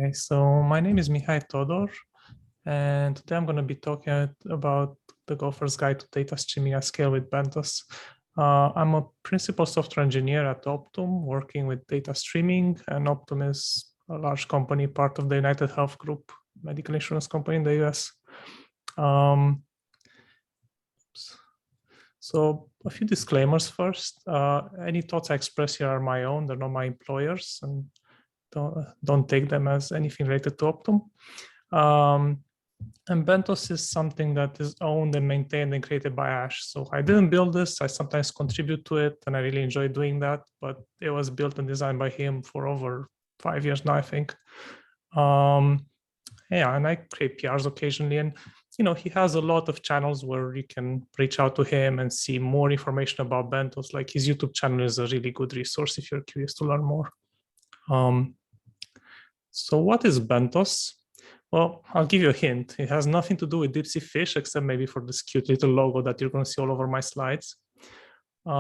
Okay, so my name is Mihai Todor, and today I'm going to be talking about the Gophers Guide to Data Streaming at Scale with Benthos. I'm a principal software engineer at Optum, working with data streaming, and Optum is a large company, part of the United Health Group, medical insurance company in the US. So a few disclaimers first. Any thoughts I express here are my own, they're not my employers, and don't take them as anything related to Optum. And Benthos is something that is owned and maintained and created by Ash. So I didn't build this, I sometimes contribute to it, and I really enjoy doing that, but it was built and designed by him for over 5 years now, I think. Yeah, and I create PRs occasionally, and he has a lot of channels where you can reach out to him and see more information about Benthos. Like his YouTube channel is a really good resource if you're curious to learn more. So what is Benthos? Well, I'll give you a hint. It has nothing to do with deep sea fish, except maybe for this cute little logo that you're going to see all over my slides. But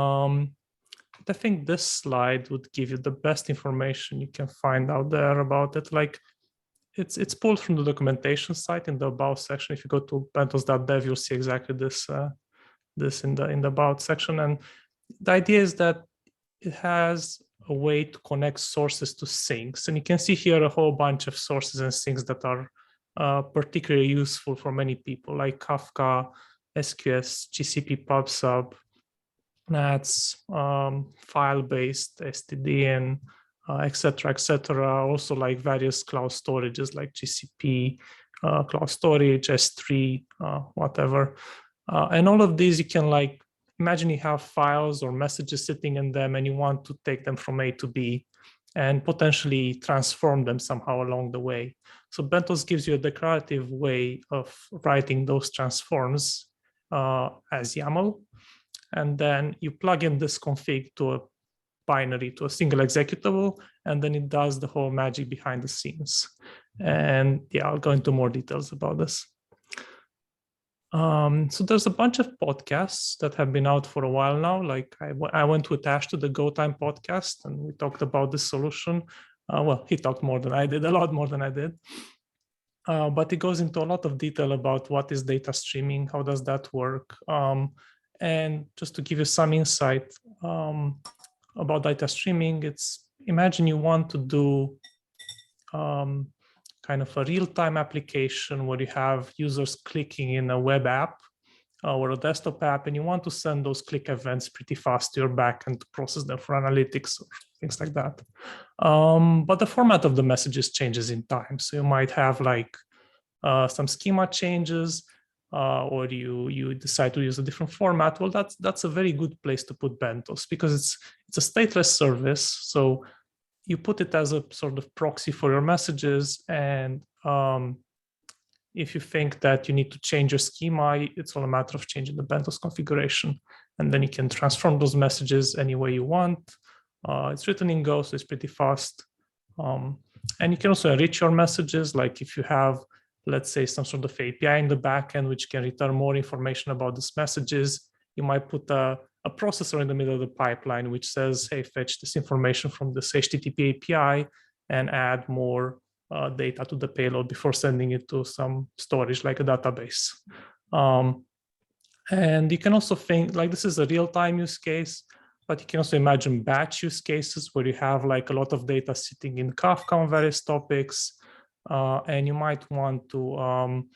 I think this slide would give you the best information you can find out there about it. Like it's pulled from the documentation site in the about section. If you go to benthos.dev, you'll see exactly this in the about section. And the idea is that it has a way to connect sources to sinks. And you can see here a whole bunch of sources and sinks that are particularly useful for many people, like Kafka, SQS, GCP PubSub, NATS, file-based STDN, etc., etc. Also like various cloud storages like GCP, cloud storage, S3, whatever. And all of these you can like, imagine you have files or messages sitting in them and you want to take them from A to B and potentially transform them somehow along the way. So Benthos gives you a declarative way of writing those transforms as YAML. And then you plug in this config to a binary, to a single executable, and then it does the whole magic behind the scenes. And yeah, I'll go into more details about this. So there's a bunch of podcasts that have been out for a while now. Like I went with Ash to the Go Time podcast and we talked about this solution. Well, he talked more than I did, a lot more than I did. But it goes into a lot of detail about what is data streaming, how does that work? And just to give you some insight about data streaming, imagine you want to do kind of a real-time application where you have users clicking in a web app or a desktop app, and you want to send those click events pretty fast to your backend to process them for analytics or things like that. But the format of the messages changes in time. So you might have like some schema changes, or you decide to use a different format. Well, that's a very good place to put Benthos because it's a stateless service. So you put it as a sort of proxy for your messages. And if you think that you need to change your schema, it's all a matter of changing the Benthos configuration. And then you can transform those messages any way you want. It's written in Go, so it's pretty fast. And you can also enrich your messages. Like if you have, let's say, some sort of API in the backend, which can return more information about these messages, you might put a processor in the middle of the pipeline, which says, hey, fetch this information from this HTTP API and add more data to the payload before sending it to some storage like a database. And you can also think, like this is a real-time use case, but you can also imagine batch use cases where you have like a lot of data sitting in Kafka on various topics, and you might want to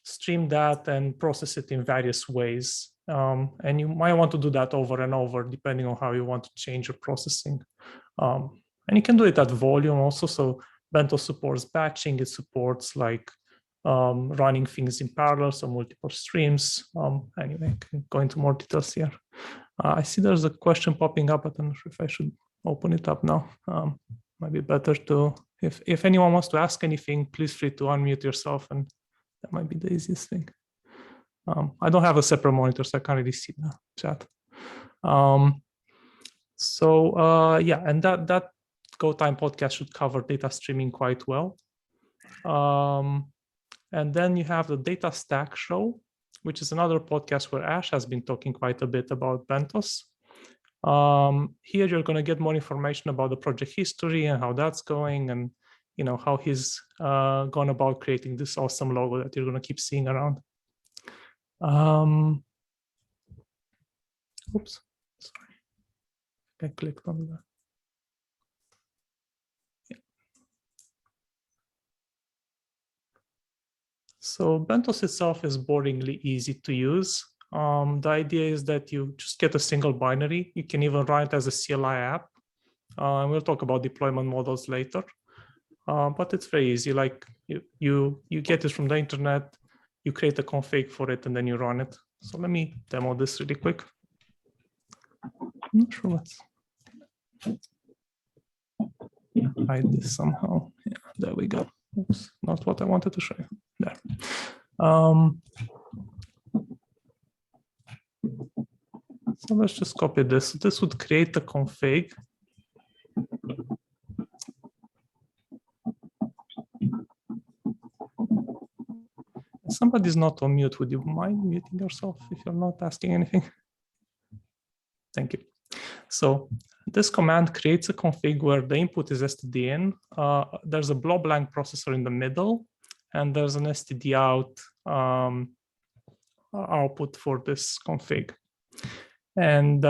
stream that and process it in various ways. And you might want to do that over and over, depending on how you want to change your processing. And you can do it at volume also. So Benthos supports batching. It supports like running things in parallel, so multiple streams. Anyway, I can go into more details here. I see there's a question popping up, but I'm not sure if I should open it up now. Might be better to, if anyone wants to ask anything, please free to unmute yourself, and that might be the easiest thing. I don't have a separate monitor, so I can't really see the chat. Yeah, and that Go Time podcast should cover data streaming quite well. And then you have the Data Stack Show, which is another podcast where Ash has been talking quite a bit about Benthos. Here you're going to get more information about the project history and how that's going, and how he's gone about creating this awesome logo that you're going to keep seeing around. Oops, sorry, I clicked on that. Yeah. So Benthos itself is boringly easy to use. The idea is that you just get a single binary. You can even run it as a CLI app. We'll talk about deployment models later. But it's very easy. Like you get it from the internet, you create a config for it, and then you run it. So let me demo this really quick. I'm not sure what's hide this somehow. Yeah, there we go. Oops, not what I wanted to show you. There. So let's just copy this. This would create a config. Somebody's not on mute. Would you mind muting yourself if you're not asking anything? Thank you. So this command creates a config where the input is stdin. There's a bloblang processor in the middle, and there's an std out output for this config. And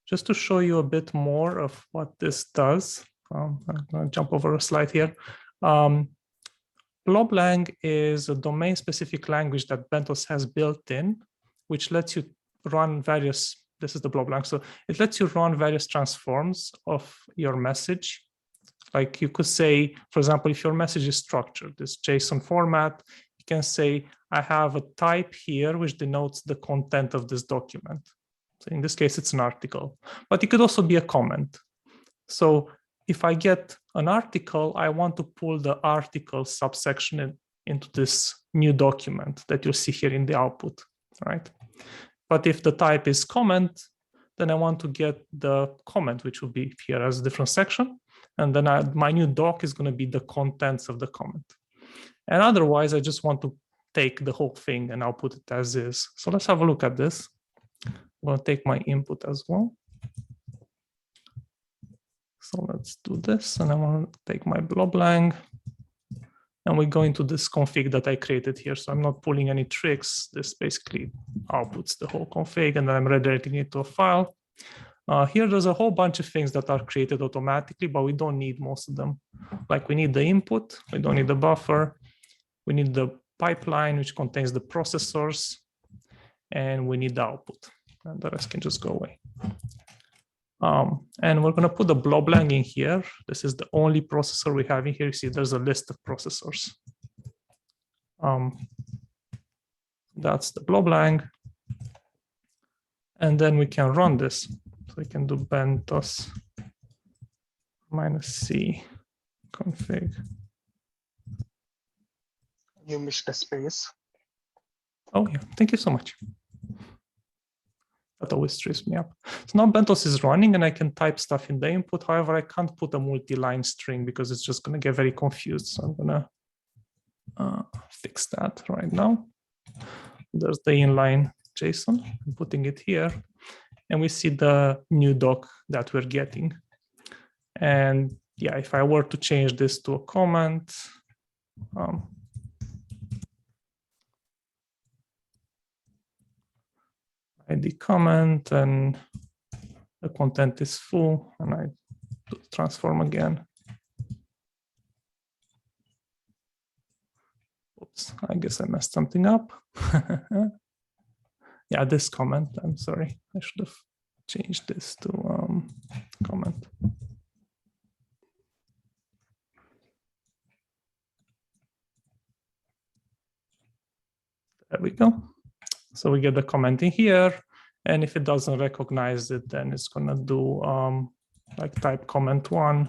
just to show you a bit more of what this does, I'm going to jump over a slide here. Bloblang is a domain-specific language that Benthos has built in, which lets you run various, this is the Bloblang, so it lets you run various transforms of your message. Like you could say, for example, if your message is structured, this JSON format, you can say, I have a type here which denotes the content of this document. So in this case, it's an article, but it could also be a comment. So if I get an article, I want to pull the article subsection into this new document that you'll see here in the output, right? But if the type is comment, then I want to get the comment, which will be here as a different section. And then my new doc is going to be the contents of the comment. And otherwise, I just want to take the whole thing and output it as is. So let's have a look at this. I'm going to take my input as well. So let's do this, and I want to take my bloblang, and we go into this config that I created here. So I'm not pulling any tricks. This basically outputs the whole config, and then I'm redirecting it to a file. Here, there's a whole bunch of things that are created automatically, but we don't need most of them. Like we need the input, we don't need the buffer, we need the pipeline, which contains the processors, and we need the output, and the rest can just go away. And we're going to put the bloblang in here. This is the only processor we have in here. You see there's a list of processors. That's the bloblang. And then we can run this. So we can do Benthos -c config. You missed a space. Oh yeah, thank you so much. That always trips me up. So now Benthos is running and I can type stuff in the input. However, I can't put a multi-line string because it's just going to get very confused. So I'm going to fix that right now. There's the inline JSON. I'm putting it here. And we see the new doc that we're getting. And yeah, if I were to change this to a comment, ID comment, and the content is full, and I do transform again. Oops, I guess I messed something up. Yeah, this comment, I'm sorry. I should have changed this to comment. There we go. So we get the comment in here, and if it doesn't recognize it, then it's gonna do like type comment 1.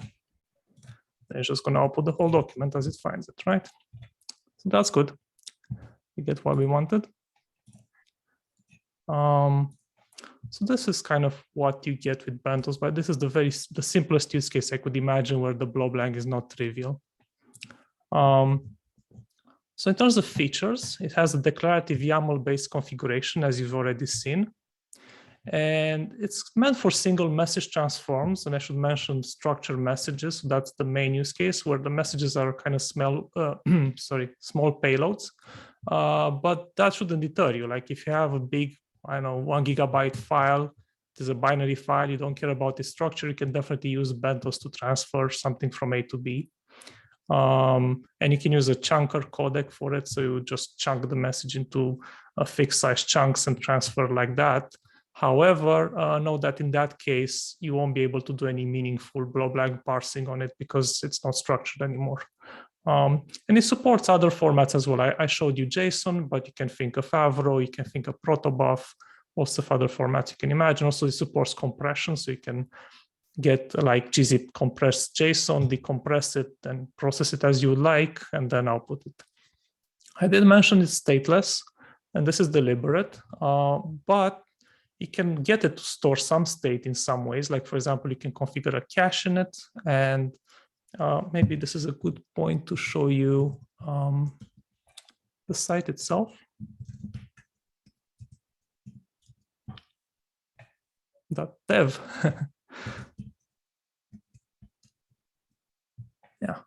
Then it's just gonna output the whole document as it finds it, right? So that's good. We get what we wanted. So this is kind of what you get with Benthos, but this is the simplest use case I could imagine where the bloblang is not trivial. So in terms of features, it has a declarative YAML-based configuration, as you've already seen. And it's meant for single message transforms. And I should mention structured messages. So that's the main use case where the messages are kind of small, small payloads. But that shouldn't deter you. Like if you have a big, I don't know, 1 gigabyte file, there's a binary file, you don't care about the structure, you can definitely use Benthos to transfer something from A to B. And you can use a chunker codec for it. So you just chunk the message into a fixed size chunks and transfer like that. However, know that in that case, you won't be able to do any meaningful blob-like parsing on it because it's not structured anymore. And it supports other formats as well. I showed you JSON, but you can think of Avro, you can think of protobuf, lots of other formats you can imagine. Also, it supports compression, so you can get like gzip compressed JSON, decompress it, and process it as you would like, and then output it. I did mention it's stateless, and this is deliberate, but you can get it to store some state in some ways. Like, for example, you can configure a cache in it, and maybe this is a good point to show you the site itself. .dev. Yeah.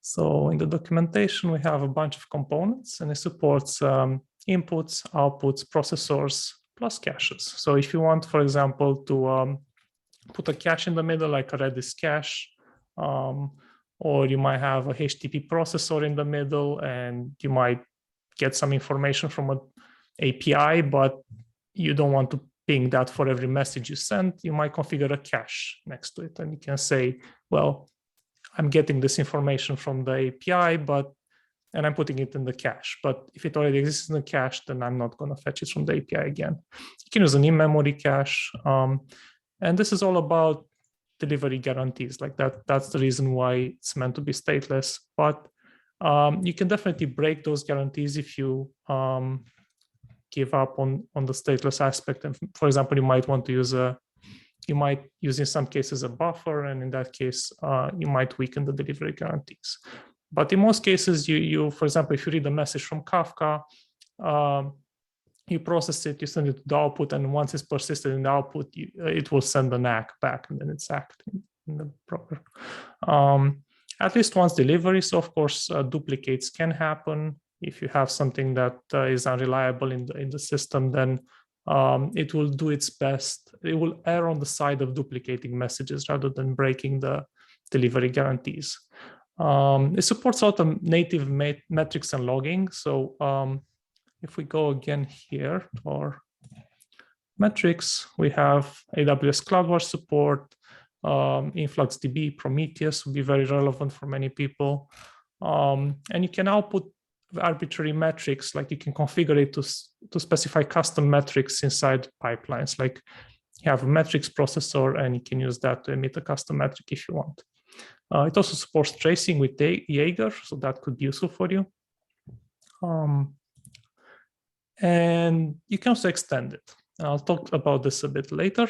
So in the documentation, we have a bunch of components, and it supports inputs, outputs, processors, plus caches. So if you want, for example, to put a cache in the middle, like a Redis cache, or you might have a HTTP processor in the middle, and you might get some information from an API, but you don't want to ping that for every message you send, you might configure a cache next to it. And you can say, well, I'm getting this information from the API, and I'm putting it in the cache. But if it already exists in the cache, then I'm not going to fetch it from the API again. You can use an in-memory cache. And this is all about delivery guarantees. Like that's the reason why it's meant to be stateless. But you can definitely break those guarantees if you give up on the stateless aspect. And for example, you might want to use in some cases a buffer, and in that case, you might weaken the delivery guarantees. But in most cases, you for example, if you read a message from Kafka, you process it, you send it to the output, and once it's persisted in the output, it will send an ACK back, and then it's ACKed in the proper. At least once delivery. So of course, duplicates can happen. If you have something that is unreliable in the system, then it will do its best. It will err on the side of duplicating messages rather than breaking the delivery guarantees. It supports auto native metrics and logging. So if we go again here to our metrics, we have AWS CloudWatch support, InfluxDB, Prometheus will be very relevant for many people. And you can output arbitrary metrics, like you can configure it to specify custom metrics inside pipelines. Like you have a metrics processor, and you can use that to emit a custom metric if you want. It also supports tracing with Jaeger, so that could be useful for you. And you can also extend it. I'll talk about this a bit later.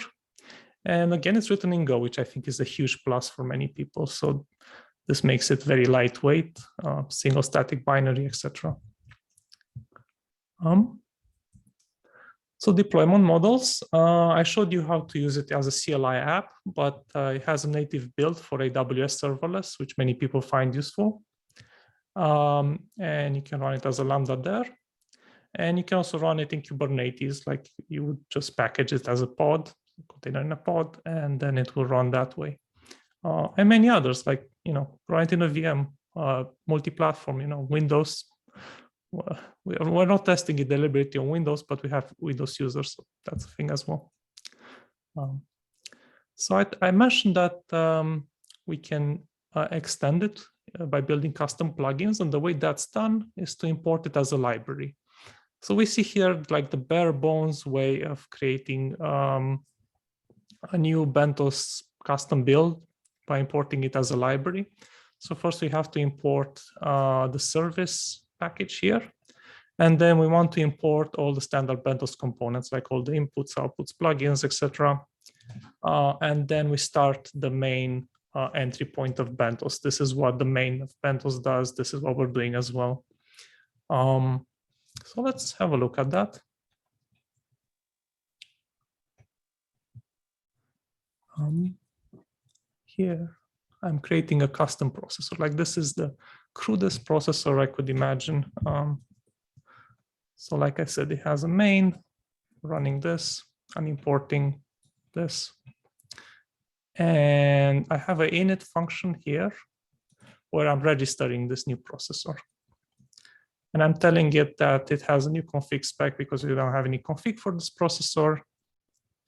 And again, it's written in Go, which I think is a huge plus for many people. So this makes it very lightweight, single static binary, etc. So deployment models, I showed you how to use it as a CLI app, but it has a native build for AWS serverless, which many people find useful. And you can run it as a Lambda there. And you can also run it in Kubernetes, like you would just package it as a pod, container in a pod, and then it will run that way. And many others, like, run it in a VM, multi-platform, Windows. Well, we're not testing it deliberately on Windows, but we have Windows users, so that's a thing as well. So I mentioned that we can extend it by building custom plugins, and the way that's done is to import it as a library. So we see here like the bare bones way of creating a new Benthos custom build by importing it as a library. So first we have to import the service package here. And then we want to import all the standard Benthos components, like all the inputs, outputs, plugins, etc. And then we start the main entry point of Benthos. This is what the main of Benthos does. This is what we're doing as well. So let's have a look at that. Here, I'm creating a custom processor. Like this is the crudest processor I could imagine. So like I said, it has a main running this. I'm importing this. And I have an init function here where I'm registering this new processor. And I'm telling it that it has a new config spec because we don't have any config for this processor.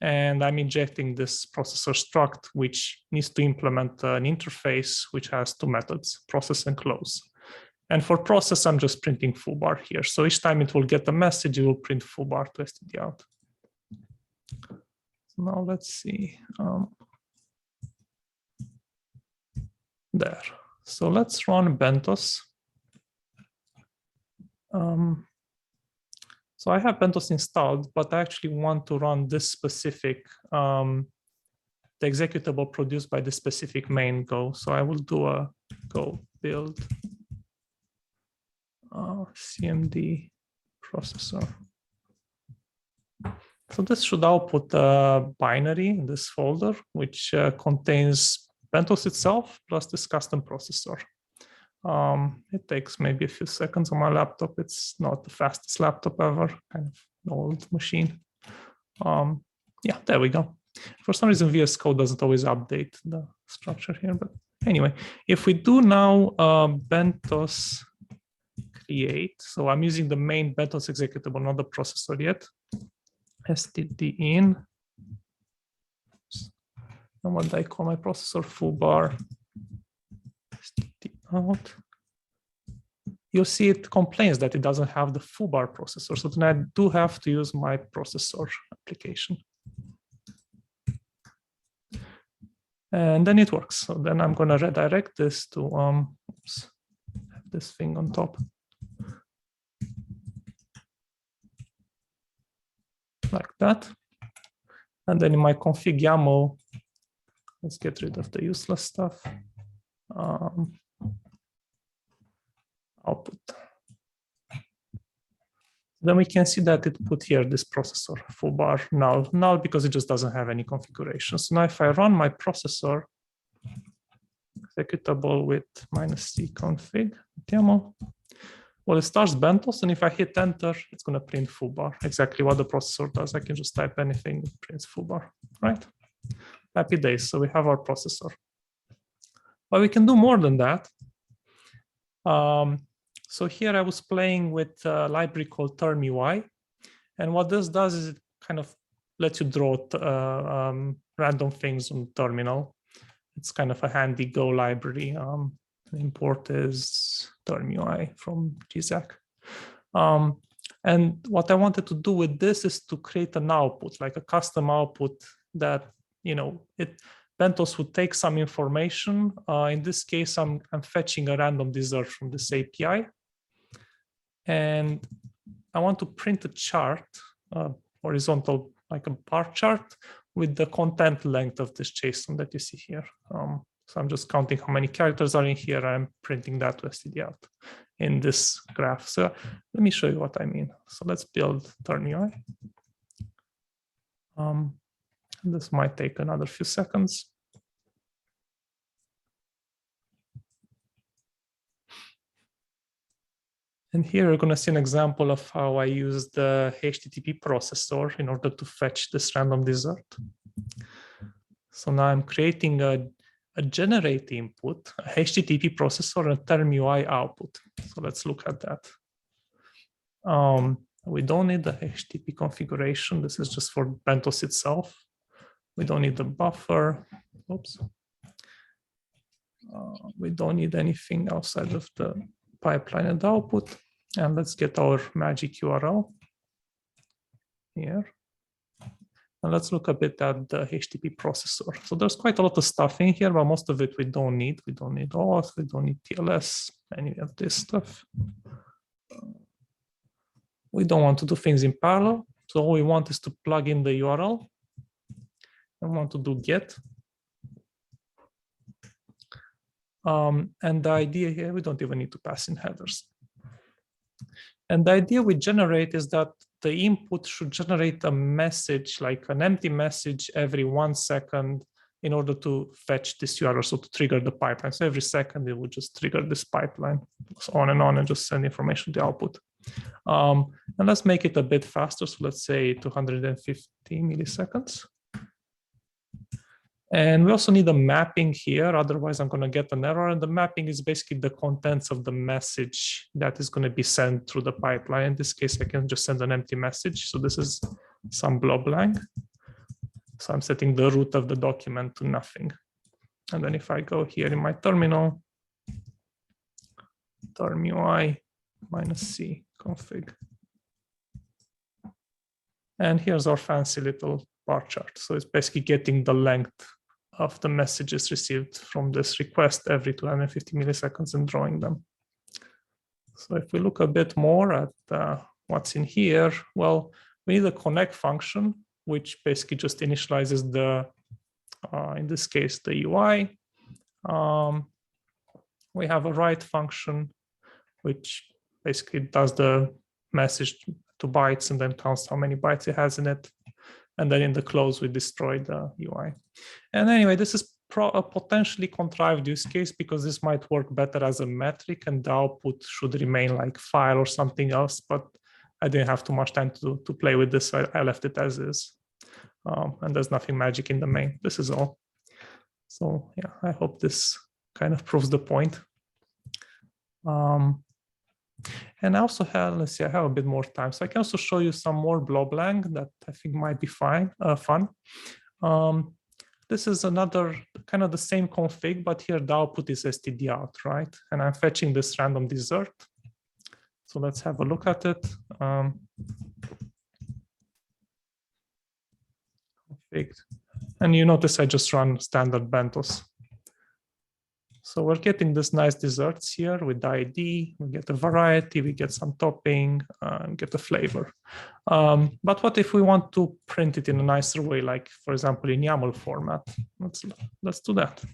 And I'm injecting this processor struct, which needs to implement an interface which has two methods, process and close. And for process, I'm just printing foobar here. So each time it will get a message, it will print foobar to std out. So now let's see. There. So let's run Benthos. So I have Benthos installed, but I actually want to run this specific, the executable produced by the specific main Go. So I will do a Go build CMD processor. So this should output a binary in this folder, which contains Benthos itself plus this custom processor. It takes maybe a few seconds on my laptop. It's not the fastest laptop ever, kind of an old machine. Yeah, there we go. For some reason, VS Code doesn't always update the structure here. But anyway, if we do now Benthos create, so I'm using the main Benthos executable, not the processor yet. std in. And what I call my processor foobar. Out. You'll see it complains that it doesn't have the foobar processor. So then I do have to use my processor application. And then it works. So then I'm going to redirect this to oops, have this thing on top. Like that. And then in my config YAML, let's get rid of the useless stuff. Output. Then we can see that it put here this processor foobar null because it just doesn't have any configuration. So now if I run my processor executable with -c config YAML, well, it starts Benthos, and if I hit enter, it's going to print foobar, exactly what the processor does. I can just type anything, it prints foobar, right? Happy days. So we have our processor. But we can do more than that. So here I was playing with a library called termUI. And what this does is it kind of lets you draw random things on terminal. It's kind of a handy Go library. Import is termUI from GZAC. And what I wanted to do with this is to create an output, like a custom output that, you know, Benthos would take some information. In this case, I'm fetching a random dessert from this API. And I want to print a chart, horizontal, like a bar chart with the content length of this JSON that you see here. So I'm just counting how many characters are in here. I'm printing that to std out in this graph. So let me show you what I mean. So let's build termUI. This might take another few seconds. And here we're going to see an example of how I use the HTTP processor in order to fetch this random dessert. So now I'm creating a generate input, a HTTP processor, and a termUI output. So let's look at that. We don't need the HTTP configuration. This is just for Benthos itself. We don't need the buffer. Oops. We don't need anything outside of the pipeline and output. And let's get our magic URL here. And let's look a bit at the HTTP processor. So there's quite a lot of stuff in here, but most of it we don't need. We don't need auth, we don't need TLS, any of this stuff. We don't want to do things in parallel. So all we want is to plug in the URL. I want to do get. And the idea here, we don't even need to pass in headers. And the idea we generate is that the input should generate a message, like an empty message every 1 second in order to fetch this URL, so to trigger the pipeline. So every second it would just trigger this pipeline, so on, and just send information to the output. And let's make it a bit faster. So let's say 250 milliseconds. And we also need a mapping here, otherwise I'm going to get an error. And the mapping is basically the contents of the message that is going to be sent through the pipeline. In this case, I can just send an empty message. So this is some bloblang. So I'm setting the root of the document to nothing. And then if I go here in my terminal, term UI -c config. And here's our fancy little bar chart. So it's basically getting the length of the messages received from this request every 250 milliseconds and drawing them. So if we look a bit more at what's in here, well, we need a connect function, which basically just initializes the, in this case, the UI. We have a write function, which basically does the message to bytes and then counts how many bytes it has in it. And then in the close, we destroy the UI. And anyway, this is a potentially contrived use case because this might work better as a metric and the output should remain like file or something else, but I didn't have too much time to play with this, so I left it as is. And there's nothing magic in the main. This is all. So yeah, I hope this kind of proves the point. And I also have, let's see, I have a bit more time. So I can also show you some more bloblang that I think might be fun. This is another kind of the same config, but here the output is std out, right? And I'm fetching this random dessert. So let's have a look at it. Config. And you notice I just run standard Benthos. So we're getting this nice desserts here with the ID, we get a variety, we get some topping, and get the flavor. But what if we want to print it in a nicer way, like for example, in YAML format? Let's do that.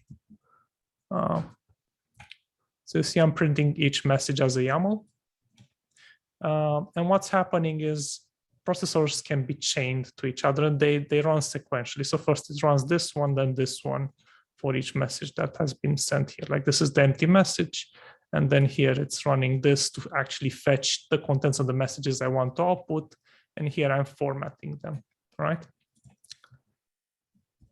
So you see I'm printing each message as a YAML. And what's happening is processors can be chained to each other and they run sequentially. So first it runs this one, then this one, for each message that has been sent here. Like this is the empty message. And then here it's running this to actually fetch the contents of the messages I want to output. And here I'm formatting them, right?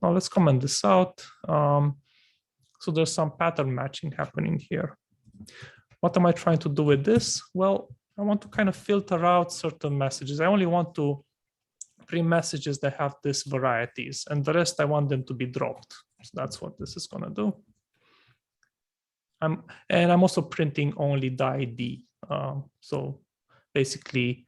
Now let's comment this out. So there's some pattern matching happening here. What am I trying to do with this? Well, I want to kind of filter out certain messages. I only want to print messages that have these varieties, and the rest I want them to be dropped. So that's what this is going to do. And I'm also printing only the ID. So basically,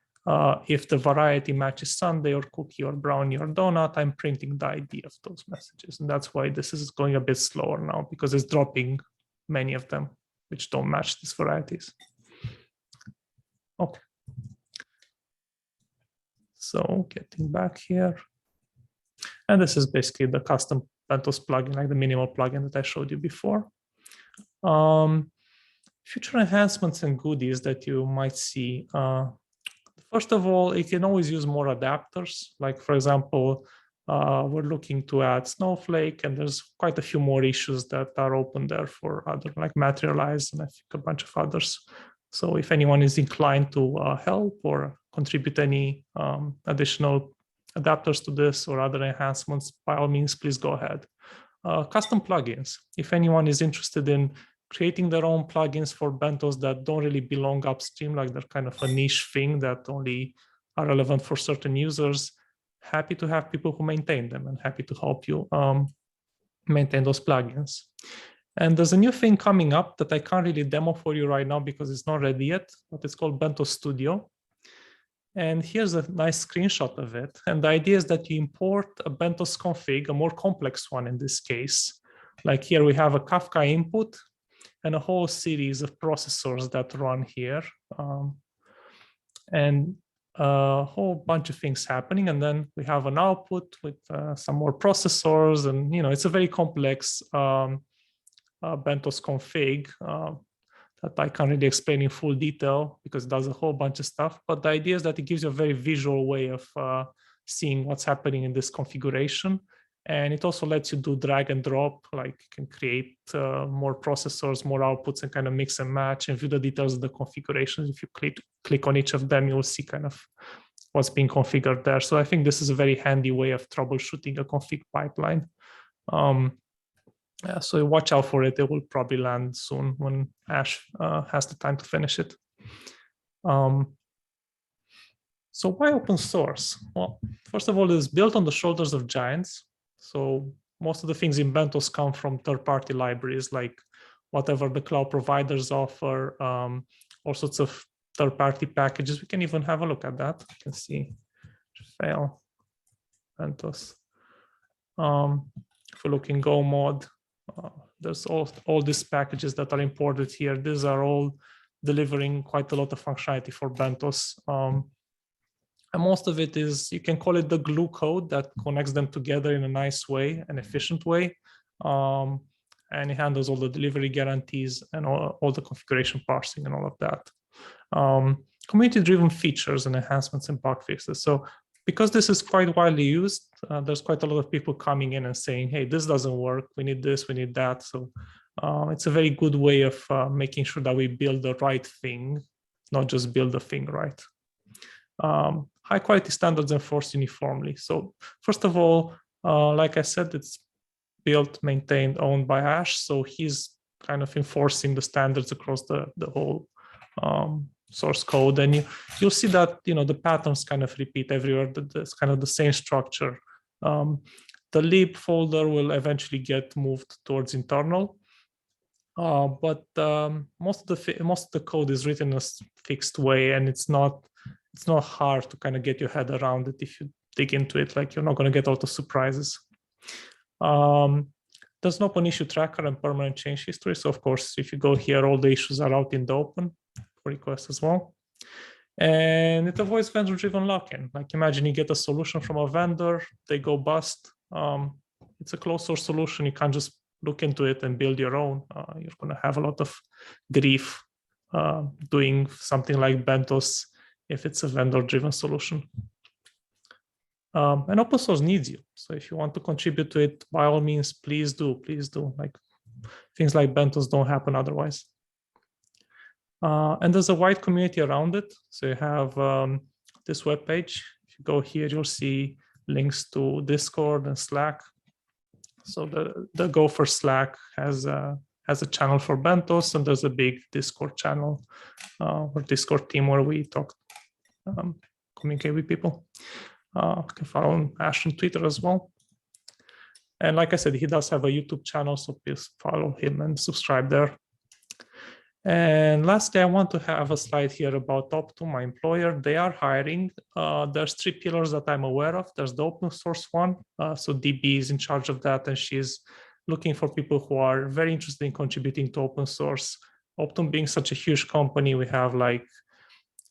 if the variety matches sundae or cookie or brownie or donut, I'm printing the ID of those messages. And that's why this is going a bit slower now, because it's dropping many of them which don't match these varieties. Okay. So getting back here. And this is basically the custom Benthos plugin, like the minimal plugin that I showed you before. Future enhancements and goodies that you might see. First of all, you can always use more adapters. Like for example, we're looking to add Snowflake, and there's quite a few more issues that are open there for other, like Materialize, and I think a bunch of others. So if anyone is inclined to help or contribute any additional adapters to this or other enhancements, by all means, please go ahead. Custom plugins. If anyone is interested in creating their own plugins for Benthos that don't really belong upstream, like they're kind of a niche thing that only are relevant for certain users, happy to have people who maintain them and happy to help you maintain those plugins. And there's a new thing coming up that I can't really demo for you right now because it's not ready yet, but it's called Benthos Studio. And here's a nice screenshot of it. And the idea is that you import a Benthos config, a more complex one in this case. Like here we have a Kafka input and a whole series of processors that run here. And a whole bunch of things happening. And then we have an output with some more processors. And it's a very complex Benthos config that I can't really explain in full detail because it does a whole bunch of stuff. But the idea is that it gives you a very visual way of seeing what's happening in this configuration. And it also lets you do drag and drop, like you can create more processors, more outputs, and kind of mix and match and view the details of the configurations. If you click on each of them, you will see kind of what's being configured there. So I think this is a very handy way of troubleshooting a config pipeline. Yeah, so watch out for it. It will probably land soon when Ash has the time to finish it. So why open source? Well, first of all, it's built on the shoulders of giants. So most of the things in Benthos come from third-party libraries, like whatever the cloud providers offer, all sorts of third-party packages. We can even have a look at that. You can see fail Benthos. If we look in Go mod, there's all these packages that are imported here. These are all delivering quite a lot of functionality for Benthos. And most of it is, you can call it the glue code that connects them together in a nice way, an efficient way. And it handles all the delivery guarantees and all the configuration parsing and all of that. Community-driven features and enhancements and bug fixes. So because this is quite widely used, there's quite a lot of people coming in and saying, hey, this doesn't work, we need this, we need that. So it's a very good way of making sure that we build the right thing, not just build the thing right. High quality standards enforced uniformly. So first of all, like I said, it's built, maintained, owned by Ash. So he's kind of enforcing the standards across the whole source code. And you'll see that, the patterns kind of repeat everywhere. It's kind of the same structure. The lib folder will eventually get moved towards internal. But most of the code is written in a fixed way, and it's not hard to kind of get your head around it if you dig into it. Like, you're not going to get all the surprises. There's no open issue tracker and permanent change history. So of course, if you go here, all the issues are out in the open for requests as well. And it avoids vendor-driven lock-in. Like, imagine you get a solution from a vendor, they go bust. It's a closed source solution. You can't just look into it and build your own. You're going to have a lot of grief doing something like Benthos if it's a vendor-driven solution. And open source needs you. So if you want to contribute to it, by all means, please do. Like, things like Benthos don't happen otherwise. And there's a wide community around it. So you have this webpage. If you go here, you'll see links to Discord and Slack. So the Gophers Slack has a channel for Benthos, and there's a big Discord channel or Discord team where we talk, communicate with people. You can follow Ash on Twitter as well. And like I said, he does have a YouTube channel, so please follow him and subscribe there. And lastly, I want to have a slide here about Optum, my employer. They are hiring. There's 3 pillars that I'm aware of. There's the open source one. So DB is in charge of that, and she's looking for people who are very interested in contributing to open source. Optum being such a huge company, we have like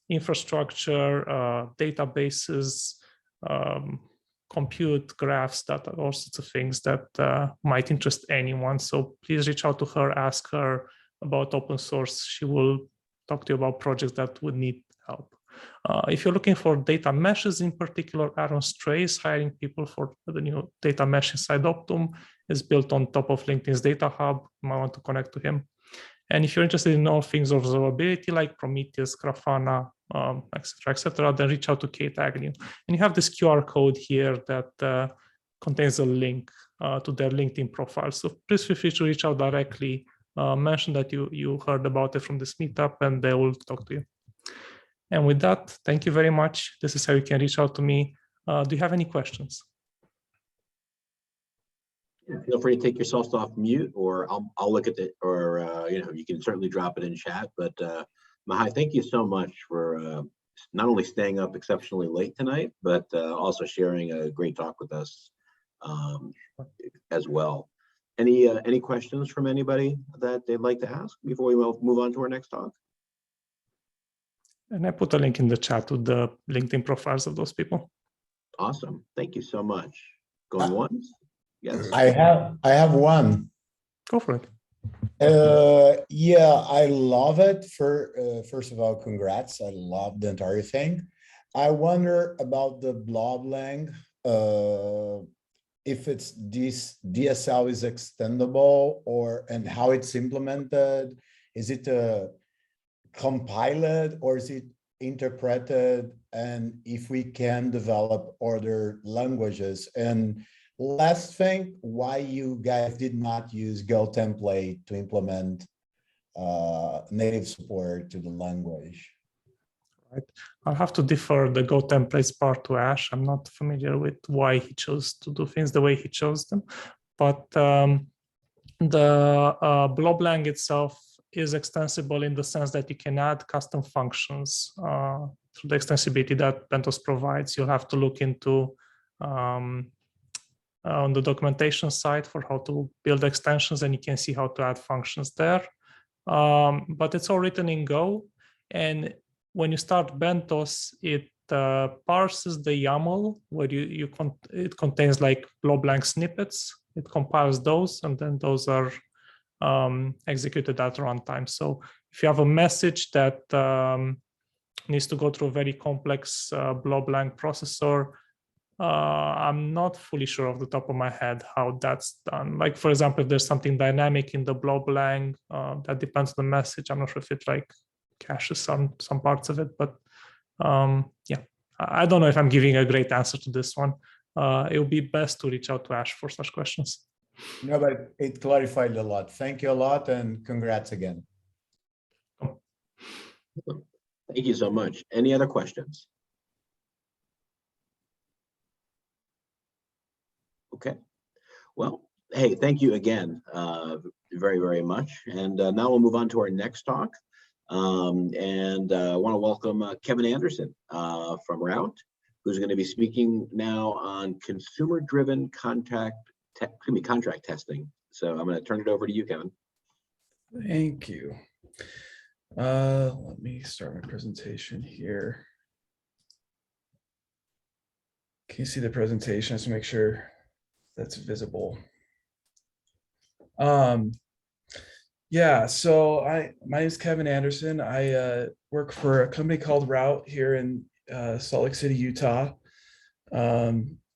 infrastructure, databases, compute, graphs, data, all sorts of things that might interest anyone. So please reach out to her, ask her about open source. She will talk to you about projects that would need help. If you're looking for data meshes in particular, Aaron Stray is hiring people for the new data mesh inside Optum. It's built on top of LinkedIn's Data Hub. You might want to connect to him. And if you're interested in all things observability like Prometheus, Grafana, et cetera, then reach out to Kate Agnew. And you have this QR code here that contains a link to their LinkedIn profile. So please feel free to reach out directly. Mention that you heard about it from this meetup, and they will talk to you. And with that, thank you very much. This is how you can reach out to me. Do you have any questions? Yeah, feel free to take yourself off mute, or I'll look at it, or you can certainly drop it in chat. But Mihai, thank you so much for not only staying up exceptionally late tonight, but also sharing a great talk with us as well. Any questions from anybody that they'd like to ask before we move on to our next talk? And I put a link in the chat to the LinkedIn profiles of those people. Awesome. Thank you so much. Going once? Yes. I have one. Go for it. Yeah, I love it. First of all, congrats. I love the entire thing. I wonder about the bloblang. if it's this DSL is extendable and how it's implemented. Is it compiled or is it interpreted? And if we can develop other languages. And last thing, why you guys did not use Go template to implement native support to the language? Right. I'll have to defer the Go templates part to Ash. I'm not familiar with why he chose to do things the way he chose them, but the bloblang itself is extensible in the sense that you can add custom functions through the extensibility that Benthos provides. You'll have to look into on the documentation side for how to build extensions, and you can see how to add functions there. But it's all written in Go, and when you start Benthos, it parses the YAML where it contains like bloblang snippets. It compiles those, and then those are executed at runtime. So if you have a message that needs to go through a very complex bloblang processor, I'm not fully sure off the top of my head how that's done. Like, for example, if there's something dynamic in the bloblang that depends on the message, I'm not sure if it like caches some parts of it, but yeah, I don't know if I'm giving a great answer to this one. It would be best to reach out to Ash for such questions. No, but it clarified a lot. Thank you a lot, and congrats again. Thank you so much. Any other questions? Okay. Well, hey, thank you again very, very much. And now we'll move on to our next talk. I want to welcome Kevin Anderson from Route, who's going to be speaking now on consumer-driven contract testing. So I'm going to turn it over to you, Kevin. Thank you. Let me start my presentation here. Can you see the presentation? Just to make sure that's visible. Yeah, so my name is Kevin Anderson. I work for a company called Route here in Salt Lake City, Utah. I'll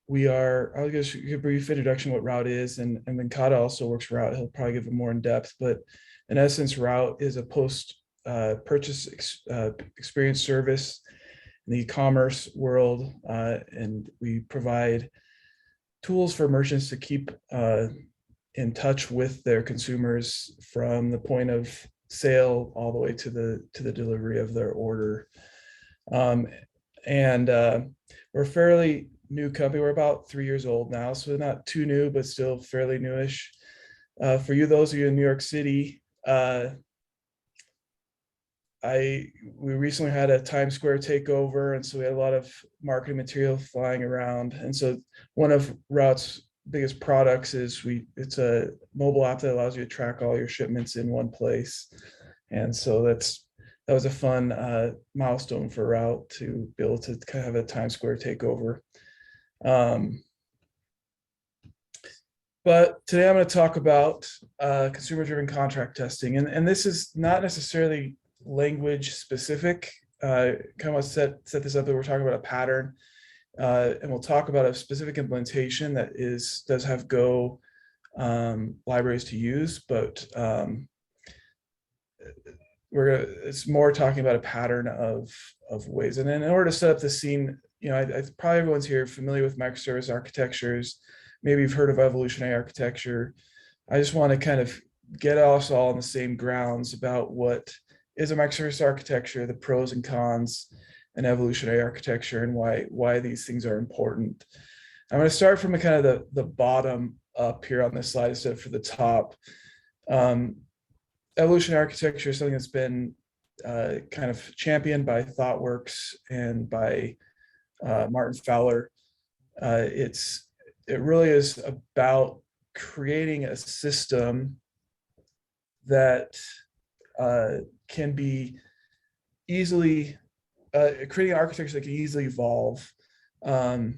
give you a brief introduction of what Route is, and Venkata also works for Route. He'll probably give it more in depth, but in essence, Route is a post-purchase experience service in the e-commerce world, and we provide tools for merchants to keep in touch with their consumers from the point of sale all the way to the delivery of their order. We're a fairly new company. We're about 3 years old now, so not too new, but still fairly newish. For those of you in New York City, we recently had a Times Square takeover, and so we had a lot of marketing material flying around. And so one of Route's biggest products is it's a mobile app that allows you to track all your shipments in one place. And so that was a fun milestone for Route to be able to kind of have a Times Square takeover. But today I'm going to talk about consumer-driven contract testing, and this is not necessarily language specific. Kind of set this up that we're talking about a pattern, and we'll talk about a specific implementation that does have Go libraries to use, but it's more talking about a pattern of ways. And then in order to set up the scene, probably everyone's here familiar with microservice architectures. Maybe you've heard of evolutionary architecture. I just want to kind of get us all on the same grounds about what is a microservice architecture, the pros and cons, and evolutionary architecture, and why these things are important. I'm going to start from kind of the bottom up here on this slide instead of the top. Evolutionary architecture is something that's been kind of championed by ThoughtWorks and by Martin Fowler. It really is about creating a system that can be easily, creating architecture that can easily evolve. A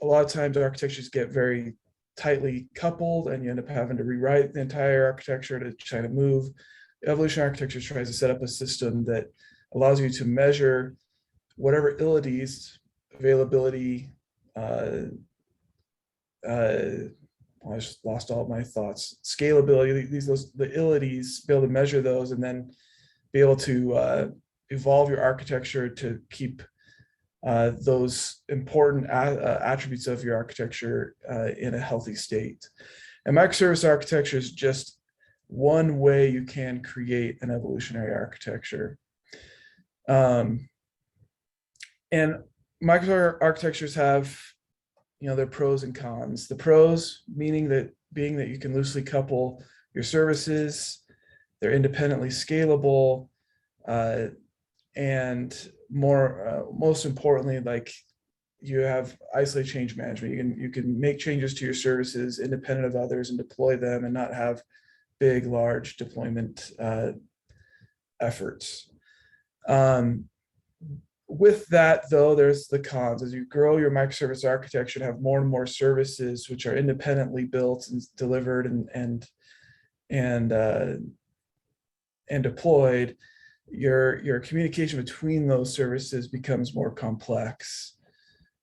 lot of times architectures get very tightly coupled and you end up having to rewrite the entire architecture to try to move. Evolutionary architecture tries to set up a system that allows you to measure whatever abilities, availability, I just lost all my thoughts. Scalability, the ilities, be able to measure those, and then be able to evolve your architecture to keep those important attributes of your architecture in a healthy state. And microservice architecture is just one way you can create an evolutionary architecture. And microarchitectures have, their pros and cons. The pros being that you can loosely couple your services, they're independently scalable, and most importantly, like, you have isolated change management. You can make changes to your services independent of others and deploy them and not have big, large deployment efforts. With that, though, there's the cons. As you grow your microservice architecture and have more and more services which are independently built and delivered and deployed, your communication between those services becomes more complex,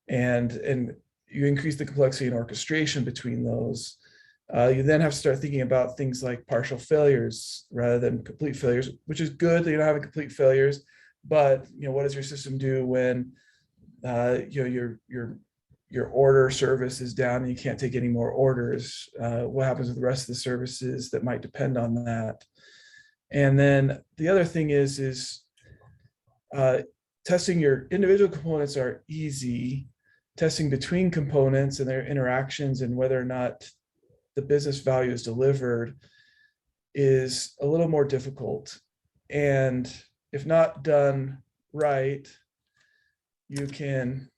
and you increase the complexity and orchestration between those. You then have to start thinking about things like partial failures rather than complete failures, which is good that you're not having complete failures. But what does your system do when your order service is down and you can't take any more orders? What happens with the rest of the services that might depend on that? And then the other thing is testing your individual components are easy. Testing between components and their interactions and whether or not the business value is delivered is a little more difficult. And if not done right, you can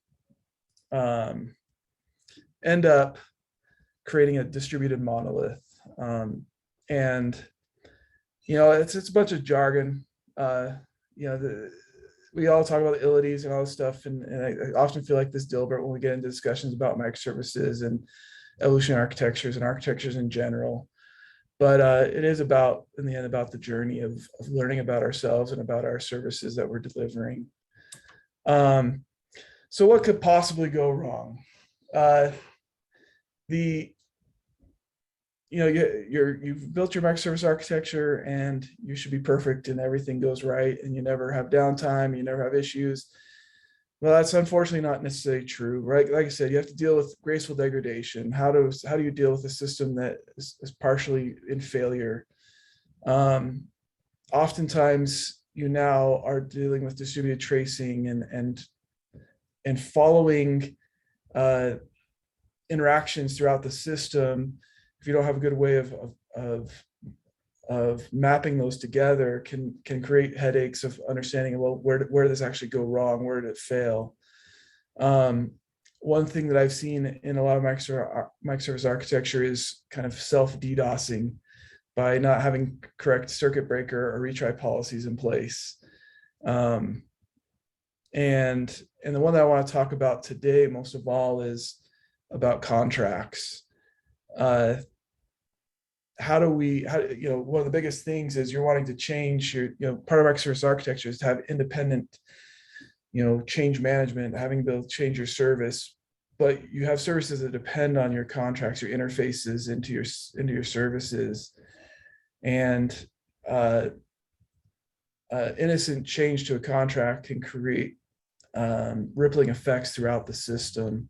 end up creating a distributed monolith. And it's a bunch of jargon. We all talk about the ilities and all this stuff, and I often feel like this Dilbert when we get into discussions about microservices and evolutionary architectures and architectures in general. But it is in the end, about the journey of learning about ourselves and about our services that we're delivering. So what could possibly go wrong? You've built your microservice architecture and you should be perfect and everything goes right and you never have downtime, you never have issues. Well, that's unfortunately not necessarily true, right? Like I said, you have to deal with graceful degradation. How do you deal with a system that is partially in failure? Oftentimes, you now are dealing with distributed tracing and following interactions throughout the system. If you don't have a good way of mapping those together, can create headaches of understanding, well, where did this actually go wrong? Where did it fail? One thing that I've seen in a lot of microservice architecture is kind of self-DDoSing by not having correct circuit breaker or retry policies in place. And the one that I want to talk about today, most of all, is about contracts. One of the biggest things is you're wanting to change your, part of microservice architecture is to have independent, change management, having to be able to change your service, but you have services that depend on your contracts, your interfaces into your services, and innocent change to a contract can create rippling effects throughout the system.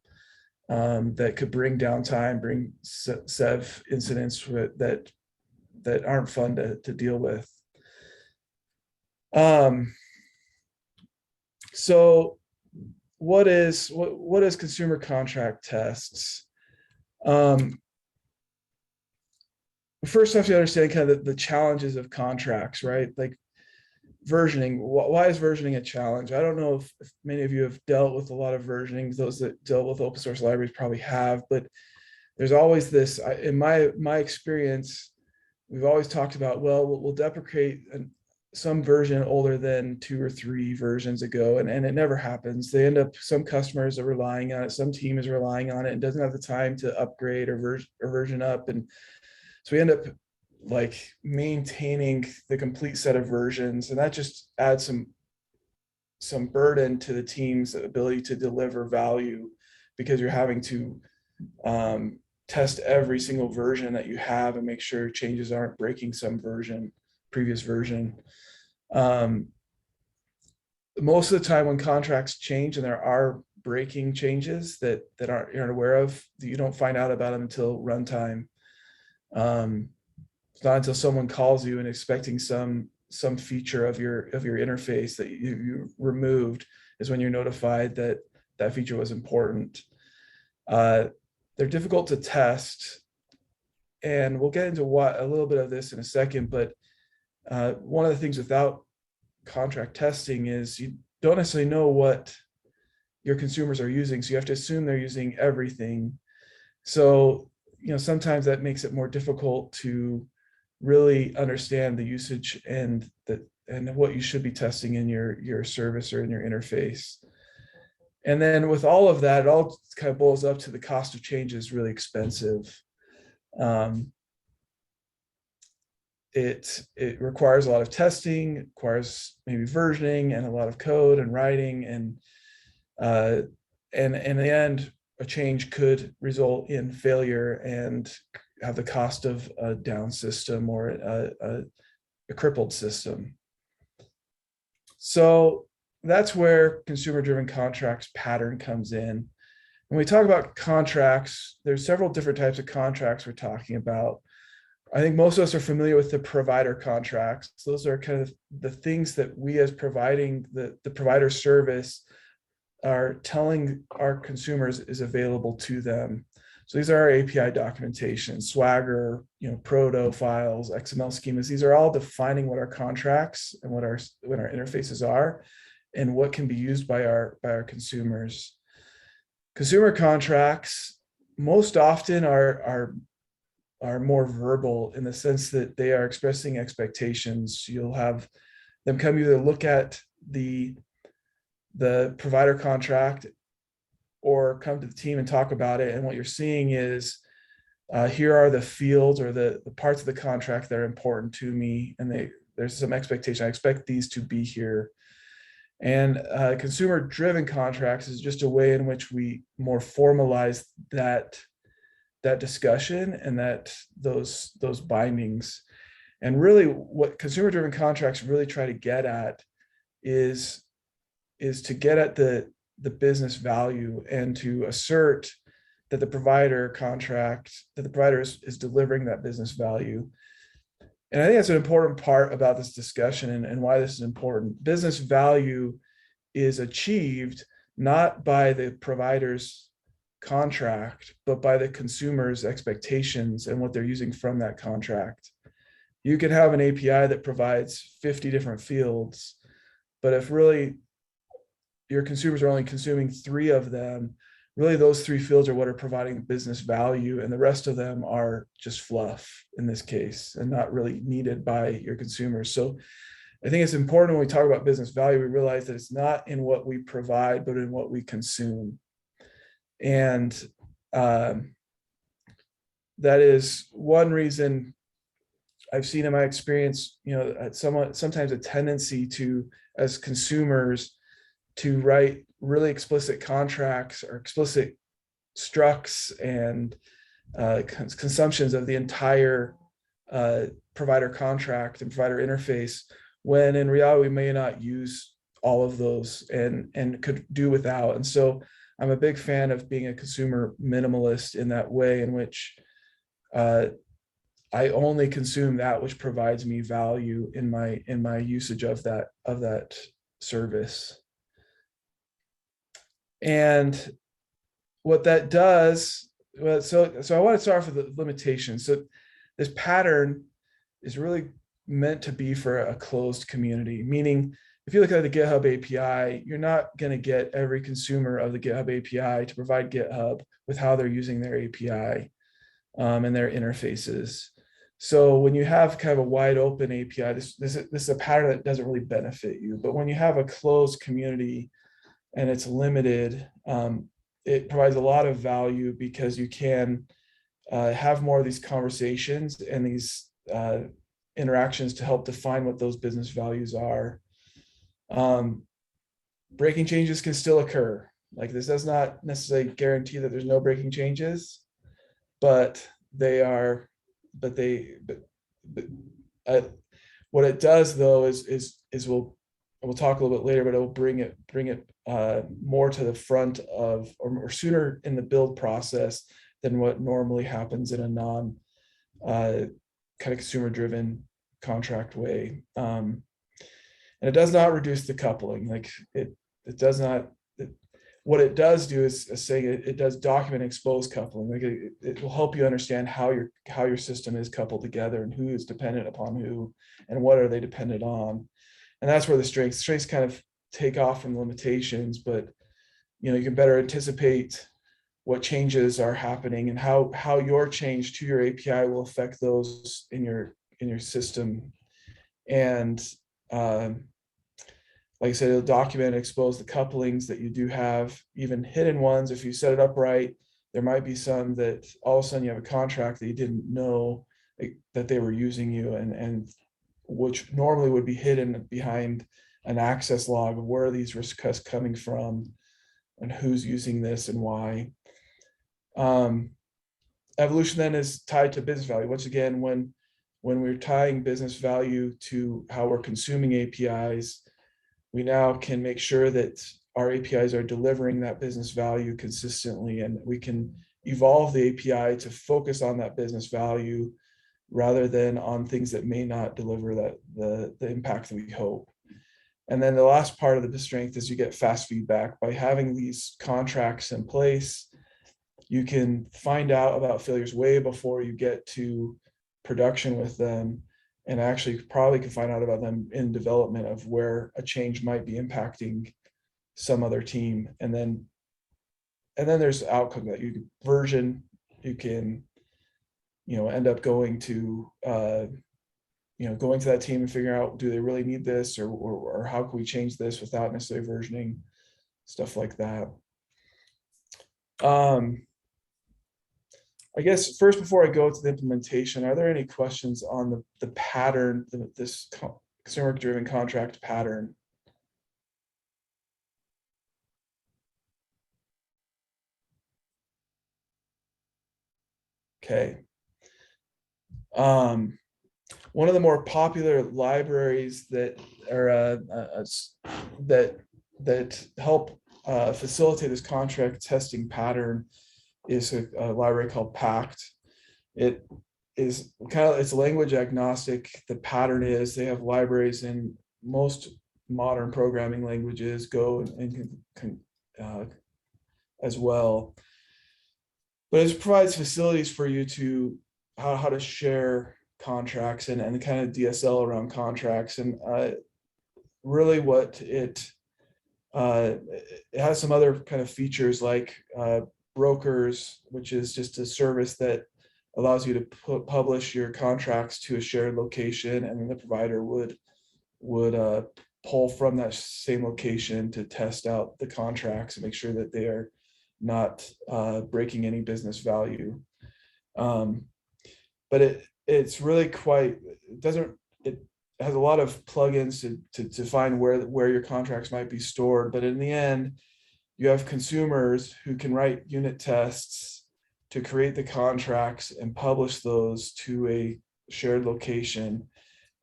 That could bring downtime, bring SEV incidents that aren't fun to deal with. So what is consumer contract tests? First off, you understand kind of the challenges of contracts, right? Like versioning. Why is versioning a challenge? I don't know if many of you have dealt with a lot of versioning. Those that dealt with open source libraries probably have, but there's always this, in my experience, we've always talked about, well, we'll deprecate some version older than 2 or 3 versions ago, and it never happens. They end up, some customers are relying on it, some team is relying on it and doesn't have the time to upgrade or version up. And so we end up like maintaining the complete set of versions, and that just adds some burden to the team's ability to deliver value, because you're having to test every single version that you have and make sure changes aren't breaking some previous version. Most of the time when contracts change and there are breaking changes that you're aware of, you don't find out about them until runtime. It's not until someone calls you and expecting some feature of your interface that you removed is when you're notified that that feature was important. They're difficult to test, and we'll get into a little bit of this in a second, but one of the things without contract testing is you don't necessarily know what your consumers are using, so you have to assume they're using everything. So, sometimes that makes it more difficult to really understand the usage and what you should be testing in your service or in your interface. And then with all of that, it all kind of boils up to the cost of change is really expensive. It requires a lot of testing, it requires maybe versioning and a lot of code and writing, and in the end, a change could result in failure and have the cost of a down system or a crippled system. So that's where consumer-driven contracts pattern comes in. When we talk about contracts, there's several different types of contracts we're talking about. I think most of us are familiar with the provider contracts. Those are kind of the things that we as providing the provider service are telling our consumers is available to them. So these are our API documentation, Swagger, proto files, XML schemas. These are all defining what our contracts and what our interfaces are and what can be used by our consumers. Consumer contracts most often are more verbal in the sense that they are expressing expectations. You'll have them come either look at the provider contract or come to the team and talk about it. And what you're seeing is, here are the fields or the parts of the contract that are important to me. And there's some expectation. I expect these to be here. And consumer-driven contracts is just a way in which we more formalize that discussion and those bindings. And really what consumer-driven contracts really try to get at is to get at the business value and to assert that the provider is delivering that business value. And I think that's an important part about this discussion and why this is important. Business value is achieved not by the provider's contract, but by the consumer's expectations and what they're using from that contract. You can have an API that provides 50 different fields, but if really your consumers are only consuming 3 of them, really those 3 fields are what are providing business value, and the rest of them are just fluff in this case and not really needed by your consumers. So I think it's important when we talk about business value, we realize that it's not in what we provide, but in what we consume. And that is one reason I've seen in my experience, sometimes a tendency to, as consumers, to write really explicit contracts or explicit structs and consumptions of the entire provider contract and provider interface, when in reality we may not use all of those and could do without. And so I'm a big fan of being a consumer minimalist in that way, in which I only consume that which provides me value in my usage of that service. And what that does, so I want to start off with the limitations. So this pattern is really meant to be for a closed community, meaning if you look at the GitHub API, you're not going to get every consumer of the GitHub API to provide GitHub with how they're using their API and their interfaces. So when you have kind of a wide open API, this is a pattern that doesn't really benefit you. But when you have a closed community and it's limited, it provides a lot of value because you can have more of these conversations and these interactions to help define what those business values are. Breaking changes can still occur. Like this does not necessarily guarantee that there's no breaking changes, but they are, but what it does though is we'll talk a little bit later, but it will bring it more to the front of or sooner in the build process than what normally happens in a non kind of consumer driven contract way. And it does not reduce the coupling. Like it does not. What it does do is saying it does document expose coupling. Like it will help you understand how your system is coupled together and who is dependent upon who and what are they dependent on. And that's where the strengths kind of take off from limitations, but you can better anticipate what changes are happening and how your change to your API will affect those in your system. And like I said, it'll document and expose the couplings that you do have, even hidden ones. If you set it up right, there might be some that all of a sudden you have a contract that you didn't know that they were using you, and which normally would be hidden behind an access log of where are these requests coming from and who's using this and why. Evolution then is tied to business value. Once again, when we're tying business value to how we're consuming APIs, we now can make sure that our APIs are delivering that business value consistently, and we can evolve the API to focus on that business value rather than on things that may not deliver the impact that we hope. And then the last part of the strength is you get fast feedback. By having these contracts in place, you can find out about failures way before you get to production with them, and actually probably can find out about them in development of where a change might be impacting some other team. And then there's the outcome that you can version, you can, end up going to, going to that team and figuring out, do they really need this, or how can we change this without necessarily versioning, stuff like that. I guess first, before I go to the implementation, are there any questions on the pattern, this consumer-driven contract pattern? Okay. One of the more popular libraries that are that help facilitate this contract testing pattern is a library called Pact. It is it's language agnostic. The pattern is they have libraries in most modern programming languages, Go and as well. But it provides facilities for you to how to share contracts and the kind of DSL around contracts. And really what it has some other kind of features like brokers, which is just a service that allows you to publish your contracts to a shared location, and then the provider would pull from that same location to test out the contracts and make sure that they are not breaking any business value. But it's really quite, it has a lot of plugins to find where your contracts might be stored. But in the end, you have consumers who can write unit tests to create the contracts and publish those to a shared location.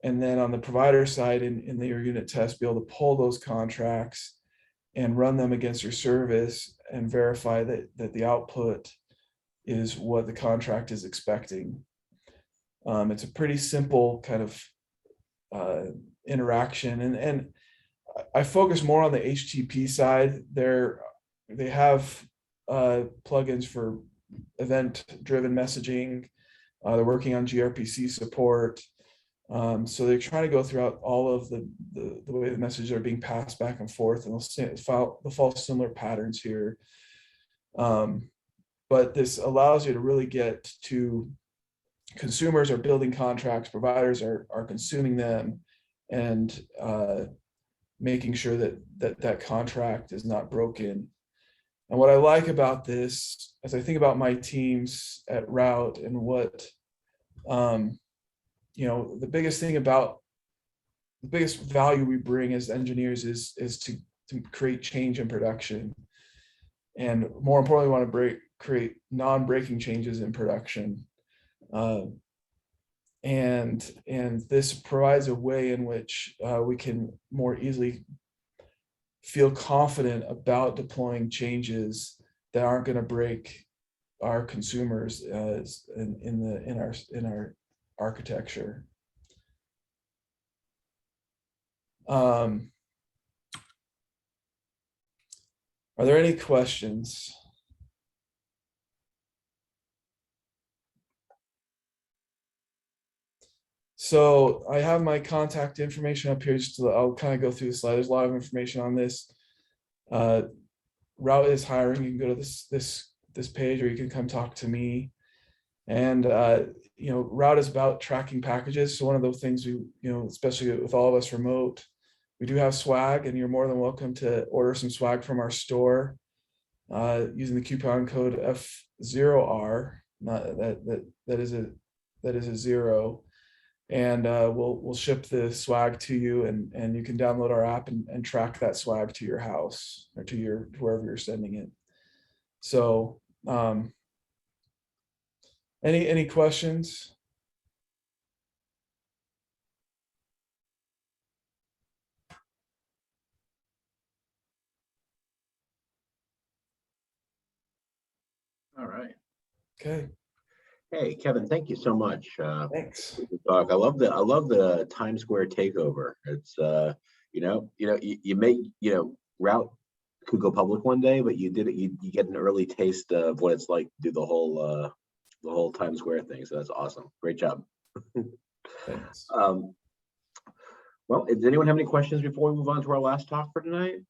And then on the provider side, in your unit test, be able to pull those contracts and run them against your service and verify that the output is what the contract is expecting. It's a pretty simple kind of interaction. And I focus more on the HTTP side. They have plugins for event-driven messaging. They're working on gRPC support. So they're trying to go throughout all of the way the messages are being passed back and forth, and they'll follow similar patterns here. But this allows you to really get to consumers are building contracts, providers are consuming them, and making sure that contract is not broken. And what I like about this, as I think about my teams at Route and what, the biggest value we bring as engineers is to create change in production. and more importantly, we want to create non-breaking changes in production. And this provides a way in which we can more easily feel confident about deploying changes that aren't going to break our consumers in our architecture. Are there any questions? So I have my contact information up here. Just I'll kind of go through the slide. There's a lot of information on this. Route is hiring. You can go to this page, or you can come talk to me. And you know, Route is about tracking packages. So one of the things we, you know, especially with all of us remote, we do have swag, and you're more than welcome to order some swag from our store using the coupon code F0R. That is a 0. And we'll ship the swag to you, and you can download our app and track that swag to your house or to wherever you're sending it. So any questions? All right. Okay. Hey, Kevin, thank you so much. Thanks. Talk. I love the Times Square takeover. It's you make, Route could go public one day, but you did it. You get an early taste of what it's like to do the whole Times Square thing. So that's awesome. Great job. Thanks. Well, does anyone have any questions before we move on to our last talk for tonight?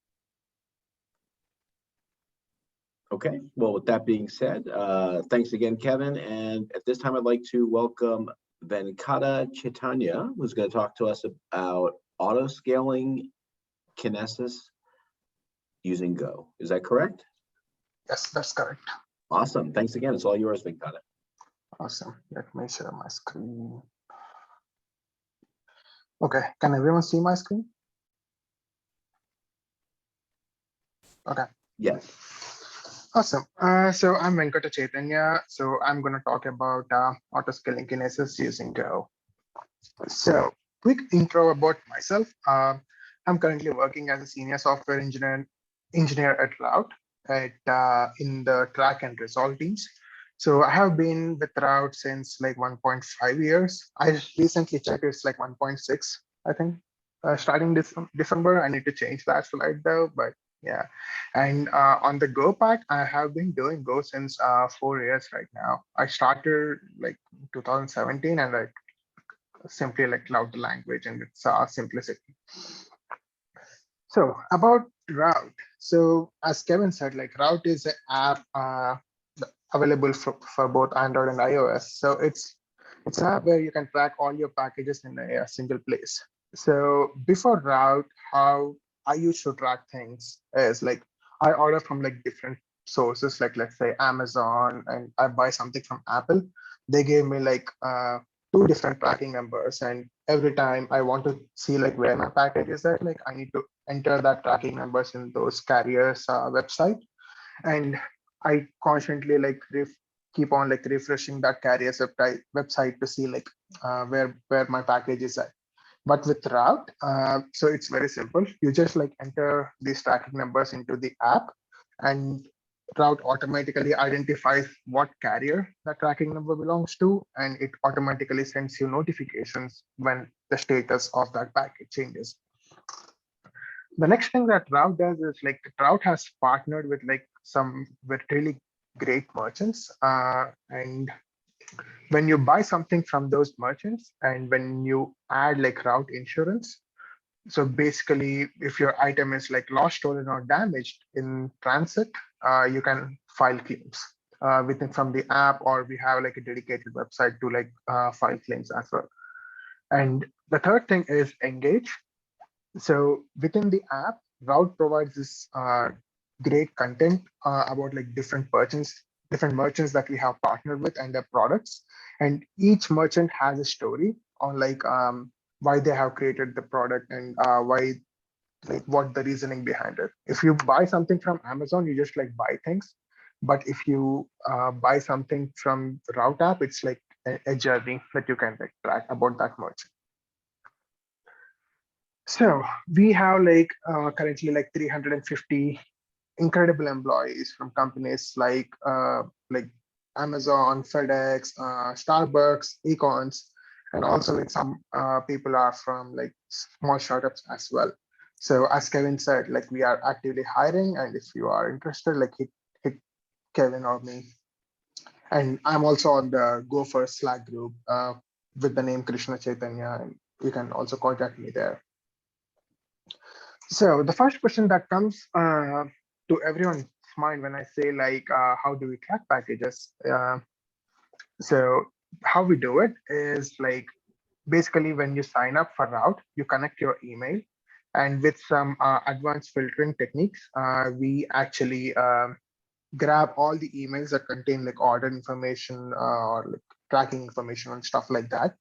Okay, well, with that being said, thanks again, Kevin. And at this time, I'd like to welcome Venkata Chaitanya, who's going to talk to us about auto-scaling Kinesis using Go. Is that correct? Yes, that's correct. Awesome. Thanks again. It's all yours, Venkata. Awesome. Let me share my screen. Okay, can everyone see my screen? Okay. Yes. Awesome. So I'm Venkata Chaitanya. So I'm going to talk about auto-scaling Kinesis using Go. So quick intro about myself. I'm currently working as a senior software engineer at Route in the track and resolve teams. So I have been with Route since like 1.5 years. I recently checked, it's like 1.6, I think. Starting this December, I need to change that slide though, but yeah. And on the Go part, I have been doing Go since 4 years right now. I started like 2017, and I simply like love the language and its simplicity. So about Route. So as Kevin said, like Route is an app available for both Android and iOS. So it's an app where you can track all your packages in a single place. So before Route, how I used to track things is like I order from like different sources, like let's say Amazon, and I buy something from Apple. They gave me like 2 different tracking numbers, and every time I want to see like where my package is at, like I need to enter that tracking numbers in those carriers website, and I constantly like keep on like refreshing that carrier's website to see like where my package is at. But with Route, so it's very simple. You just like enter these tracking numbers into the app, and Route automatically identifies what carrier the tracking number belongs to, and it automatically sends you notifications when the status of that package changes. The next thing that Route does is like Route has partnered with like some really great merchants, and when you buy something from those merchants, and when you add like Route insurance, so basically if your item is like lost, stolen, or damaged in transit, you can file claims from the app, or we have like a dedicated website to like file claims as well. And the third thing is Engage. So within the app, Route provides this great content about like different merchants that we have partnered with and their products. And each merchant has a story on like why they have created the product and why like what the reasoning behind it. If you buy something from Amazon, you just like buy things. But if you buy something from the Route app, it's like a journey that you can like track about that merchant. So we have like currently like 350 incredible employees from companies like Amazon, FedEx, Starbucks, Econs, and also like some people are from like small startups as well. So as Kevin said, like we are actively hiring, and if you are interested, like hit Kevin or me. And I'm also on the Gophers Slack group with the name Krishna Chaitanya, and you can also contact me there. So the first question that comes to everyone's mind when I say like, how do we track packages? So how we do it is like, basically when you sign up for Route, you connect your email, and with some advanced filtering techniques, we actually grab all the emails that contain like order information or like tracking information and stuff like that.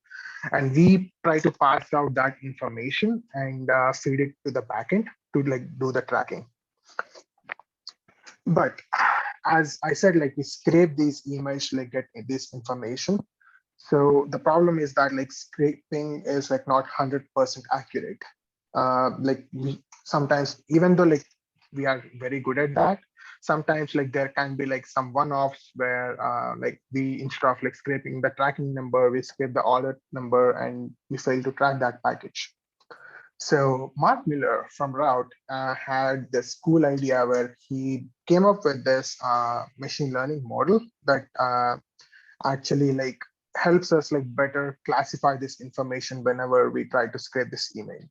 And we try to parse out that information and feed it to the backend to like do the tracking. But as I said, like we scrape these emails to like get this information. So the problem is that like scraping is like not 100% accurate. Like sometimes, even though like we are very good at that, sometimes like there can be like some one-offs where like we, instead of like scraping the tracking number, we scrape the order number and we fail to track that package. So Mark Miller from Route had this cool idea where he came up with this machine learning model that actually like helps us like better classify this information whenever we try to scrape this email.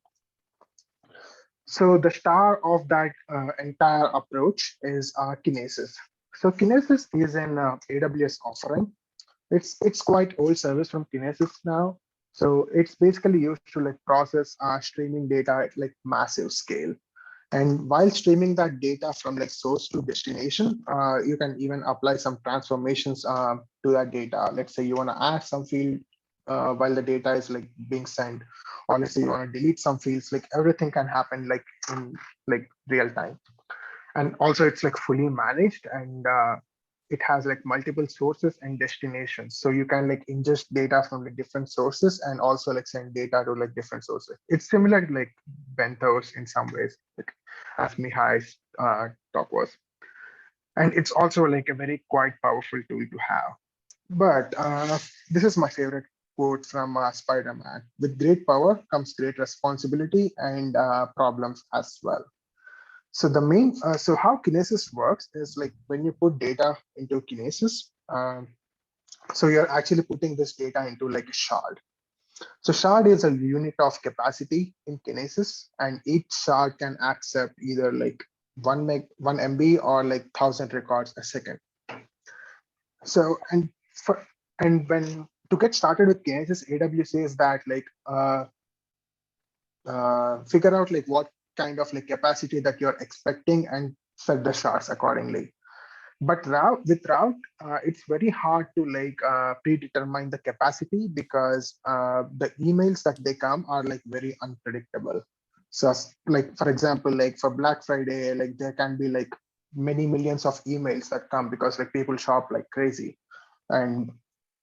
So the star of that entire approach is Kinesis. So Kinesis is an AWS offering. It's quite old service from Kinesis now. So it's basically used to like process streaming data at like massive scale. And while streaming that data from like source to destination, you can even apply some transformations to that data. Let's say you want to add some field while the data is like being sent, or let's say you want to delete some fields. Like everything can happen like in like real time. And also it's like fully managed, and it has like multiple sources and destinations. So you can like ingest data from like different sources and also like send data to like different sources. It's similar to like Benthos in some ways, like as Mihai's talk was. And it's also like a very quite powerful tool to have. But this is my favorite quote from Spider-Man. With great power comes great responsibility and problems as well. So the main, so how Kinesis works is like when you put data into Kinesis, so you're actually putting this data into like a shard. So shard is a unit of capacity in Kinesis, and each shard can accept either like 1 MB or like 1,000 records a second. So when to get started with Kinesis, AWS says that like figure out like what kind of like capacity that you're expecting and set the shards accordingly. But with Route, it's very hard to like predetermine the capacity because the emails that they come are like very unpredictable. So like, for example, like for Black Friday, like there can be like many millions of emails that come because like people shop like crazy. And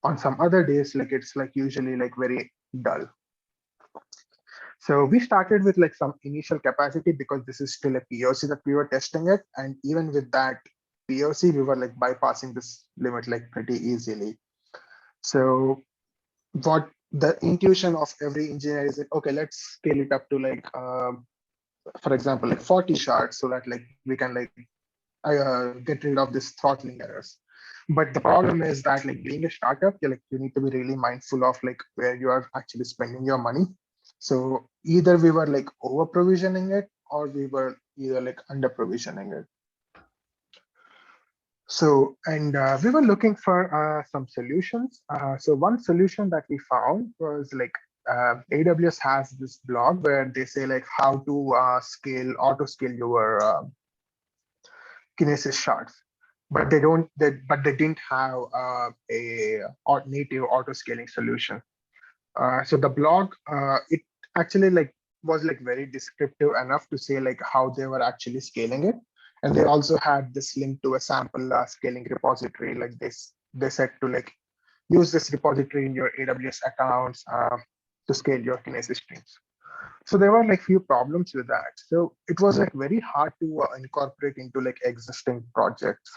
on some other days, like it's like usually like very dull. So we started with like some initial capacity because this is still a POC that we were testing it. And even with that POC, we were like bypassing this limit like pretty easily. So what the intuition of every engineer is like, okay, let's scale it up to like, for example, like 40 shards so that like we can like get rid of this throttling errors. But the problem is that like being a startup, you need to be really mindful of like where you are actually spending your money. So either we were like over provisioning it or we were either like under provisioning it. So, and we were looking for some solutions. So one solution that we found was like AWS has this blog where they say like how to auto scale your Kinesis shards, but they didn't have a native auto scaling solution. So the blog, it actually like was like very descriptive enough to say like how they were actually scaling it. And they also had this link to a sample scaling repository. Like this, they said to like use this repository in your AWS accounts to scale your Kinesis streams. So there were like few problems with that. So it was like very hard to incorporate into like existing projects.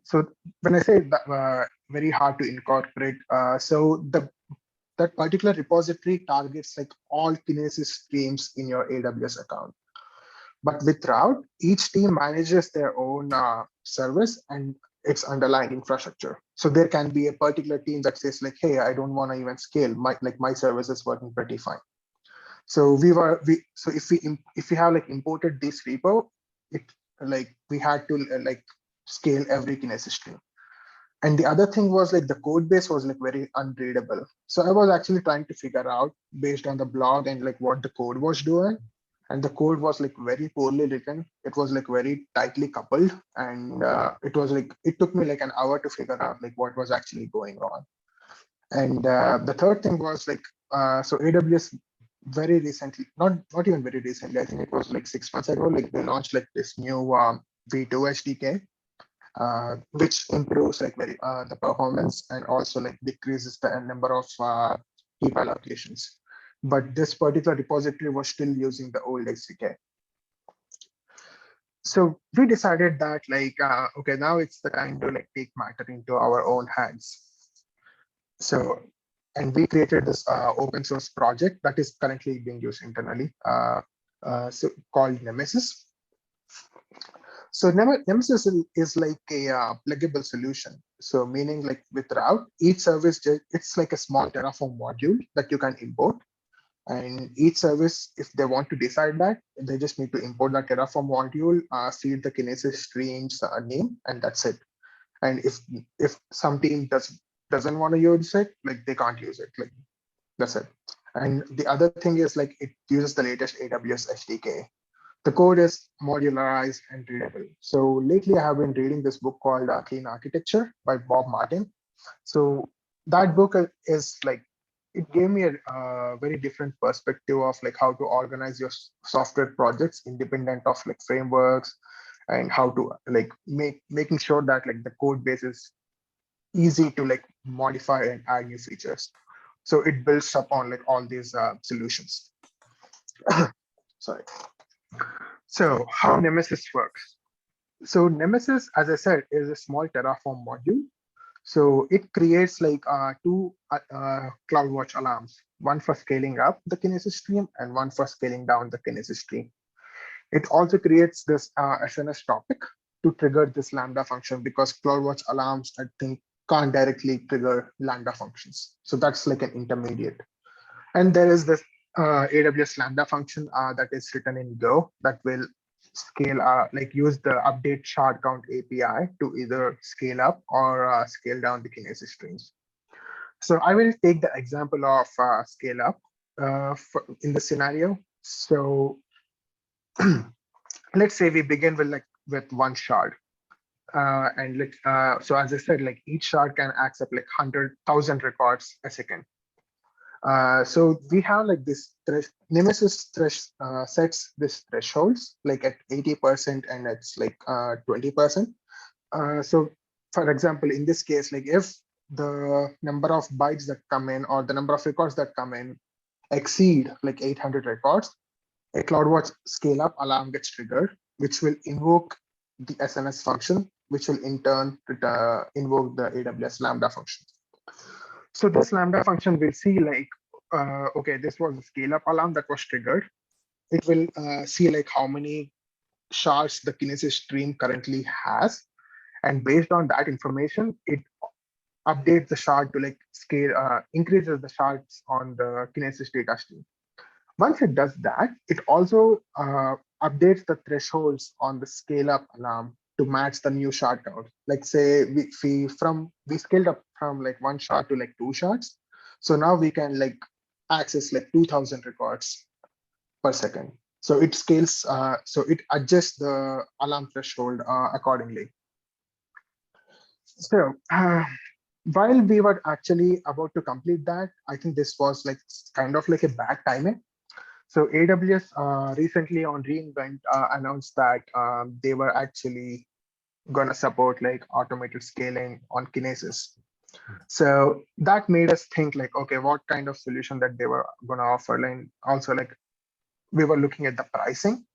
So when I say that, very hard to incorporate, so that particular repository targets like all Kinesis streams in your AWS account. But with Route, each team manages their own service and its underlying infrastructure. So there can be a particular team that says like, hey, I don't want to even scale. My service is working pretty fine. So if we have like imported this repo, it like we had to like scale every Kinesis stream. And the other thing was like the code base was like very unreadable. So I was actually trying to figure out based on the blog and like what the code was doing. And the code was like very poorly written. It was like very tightly coupled. And it took me like an hour to figure out like what was actually going on. And the third thing was like, so AWS very recently, not even very recently, I think it was like 6 months ago, like they launched like this new V2 SDK, which improves like the performance and also like decreases the number of heap allocations. But this particular repository was still using the old SDK. So we decided that like, okay, now it's the time to like take matter into our own hands. So, and we created this open source project that is currently being used internally, so called Nemesis. So Nemesis is like a pluggable solution. So meaning like with Route, each service, it's like a small Terraform module that you can import. And each service, if they want to decide that, they just need to import the Terraform module, feed the Kinesis streams name, and that's it. And if some team doesn't want to use it, like they can't use it. Like that's it. And the other thing is like it uses the latest AWS SDK. The code is modularized and readable. So lately I have been reading this book called Clean Architecture by Bob Martin. So that book is like, it gave me a very different perspective of like how to organize your software projects independent of like frameworks and how to like making sure that like the code base is easy to like modify and add new features. So it builds up on like all these solutions. Sorry. So how Nemesis works. So Nemesis, as I said, is a small Terraform module. So it creates like two CloudWatch alarms, one for scaling up the Kinesis stream and one for scaling down the Kinesis stream. It also creates this SNS topic to trigger this Lambda function because CloudWatch alarms, I think, can't directly trigger Lambda functions. So that's like an intermediate. And there is this AWS Lambda function that is written in Go that will scale, like use the update shard count API to either scale up or scale down the Kinesis streams. So I will take the example of scale up in the scenario. So let's say we begin with one shard. And so as I said, like each shard can accept like 100,000 records a second. So we have like this Nemesis sets this thresholds like at 80% and it's like 20%. So for example, in this case, like if the number of bytes that come in or the number of records that come in exceed like 800 records, a CloudWatch scale up alarm gets triggered, which will invoke the SNS function, which will in turn invoke the AWS Lambda function. So this Lambda function will see like, okay, this was a scale up alarm that was triggered. It will see like how many shards the Kinesis stream currently has. And based on that information, it updates the shard to like scale, increases the shards on the Kinesis data stream. Once it does that, it also updates the thresholds on the scale up alarm to match the new shard count. Like say we scaled up from like one shard to like 2 shards. So now we can like access like 2000 records per second. So it scales, so it adjusts the alarm threshold accordingly. So while we were actually about to complete that, I think this was like kind of like a bad timing. So AWS recently on reInvent announced that they were actually gonna support like automated scaling on Kinesis. So that made us think like, okay, what kind of solution that they were gonna offer, and also like we were looking at the pricing.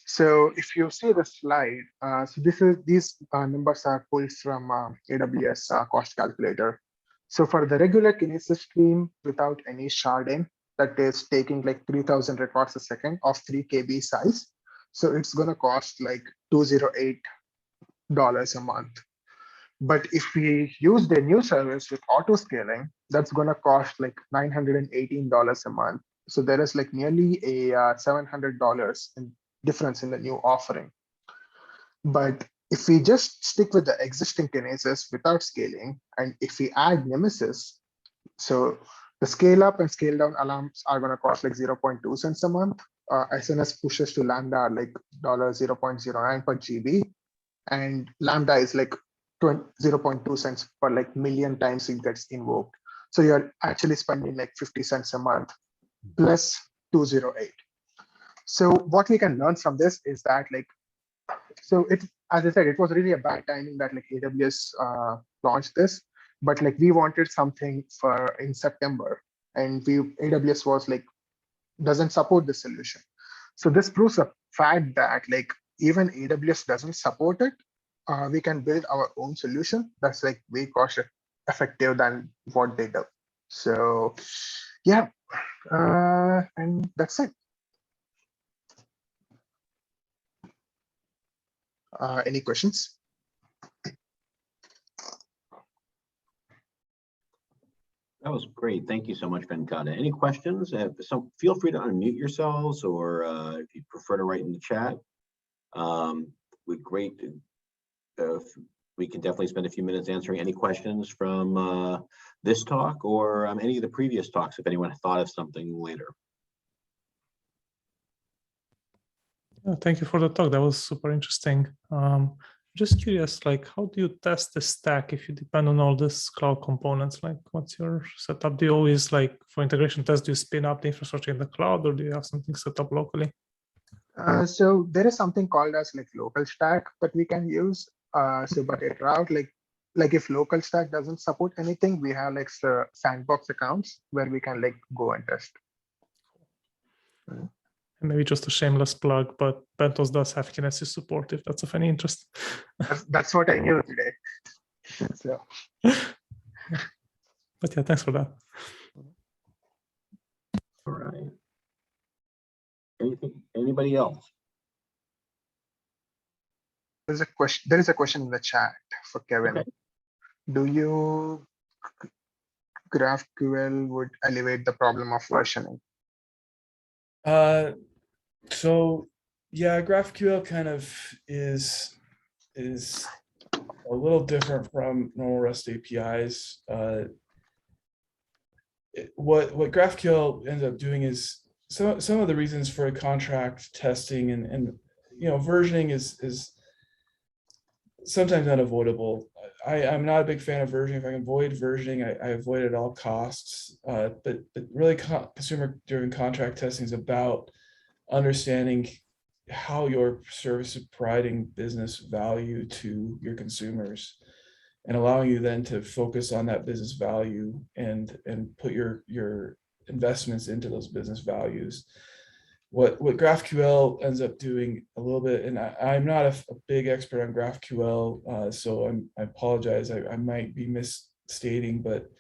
So if you see the slide, so these numbers are pulled from AWS cost calculator. So for the regular Kinesis stream without any sharding, that is taking like 3,000 records a second of 3 KB size. So it's gonna cost like $208 a month. But if we use the new service with auto scaling, that's gonna cost like $918 a month. So there is like nearly a $700 in difference in the new offering. But if we just stick with the existing Kinesis without scaling, and if we add Nemesis, so the scale up and scale down alarms are going to cost like 0.2 cents a month. SNS pushes to Lambda are like $0.09 per GB, and Lambda is like 0.2 cents per like million times it gets invoked. So you're actually spending like 50 cents a month plus 208. So what we can learn from this is that like, so it, as I said, it was really a bad timing that like AWS launched this, but like we wanted something for in September, and AWS was like doesn't support this solution. So this proves the fact that like even AWS doesn't support it, we can build our own solution that's like way cost effective than what they do. So yeah, and that's it. Any questions? That was great. Thank you so much, Venkata. Any questions? So feel free to unmute yourselves, or if you prefer to write in the chat. Great. We can definitely spend a few minutes answering any questions from this talk or any of the previous talks if anyone thought of something later. Thank you for the talk. That was super interesting. Just curious, like, how do you test the stack if you depend on all these cloud components? Like, what's your setup? Do you always, like, for integration tests, do you spin up the infrastructure in the cloud, or do you have something set up locally? So there is something called as like local stack that we can use. So but it route like if local stack doesn't support anything, we have like sandbox accounts where we can like go and test. And maybe just a shameless plug, but Benthos does have Kinesis support if that's of any interest. That's what I knew today. So. But yeah, thanks for that. All right. Anybody else? There is a question in the chat for Kevin. Okay. Do you GraphQL would elevate the problem of versioning? So yeah, GraphQL kind of is a little different from normal REST APIs. What GraphQL ends up doing is some of the reasons for contract testing and versioning is sometimes unavoidable. I'm not a big fan of versioning. If I can avoid versioning, I avoid it at all costs. But really, consumer-driven contract testing is about understanding how your service is providing business value to your consumers, and allowing you then to focus on that business value and put your investments into those business values. What GraphQL ends up doing a little bit, and I'm not a big expert on GraphQL, so I apologize. I might be misstating, but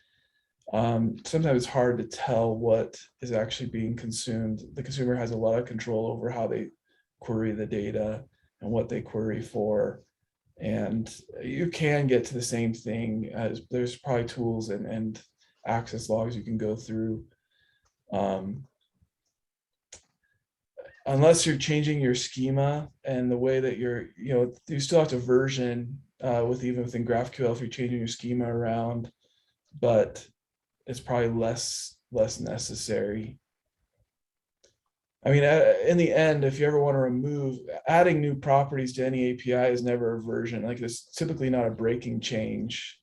sometimes it's hard to tell what is actually being consumed. The consumer has a lot of control over how they query the data and what they query for. And you can get to the same thing as there's probably tools and access logs you can go through. Unless you're changing your schema and the way that you still have to version even within GraphQL if you're changing your schema around, but it's probably less necessary. I mean, in the end, if you ever want to adding new properties to any API is never a version. Like, it's typically not a breaking change.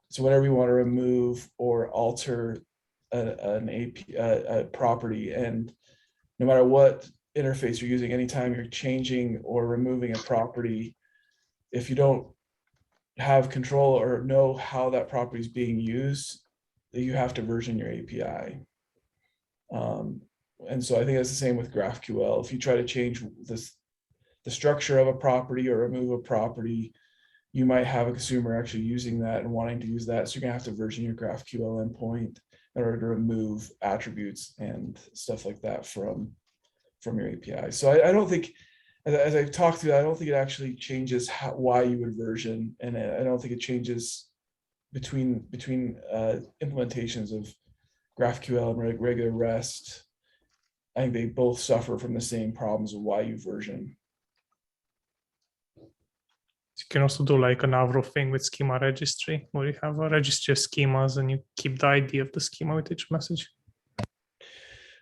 So whenever you want to remove or alter an API property, and no matter what interface you're using, anytime you're changing or removing a property, if you don't have control or know how that property is being used, you have to version your API. And so I think it's the same with GraphQL. If you try to change the structure of a property or remove a property, you might have a consumer actually using that and wanting to use that. So you're gonna have to version your GraphQL endpoint in order to remove attributes and stuff like that from your API. So I don't think, as I've talked through, I don't think it actually changes why you would version, and I don't think it changes between implementations of GraphQL and regular REST. I think they both suffer from the same problems of why you version. You can also do like an Avro thing with schema registry, where you have a registry of schemas and you keep the ID of the schema with each message.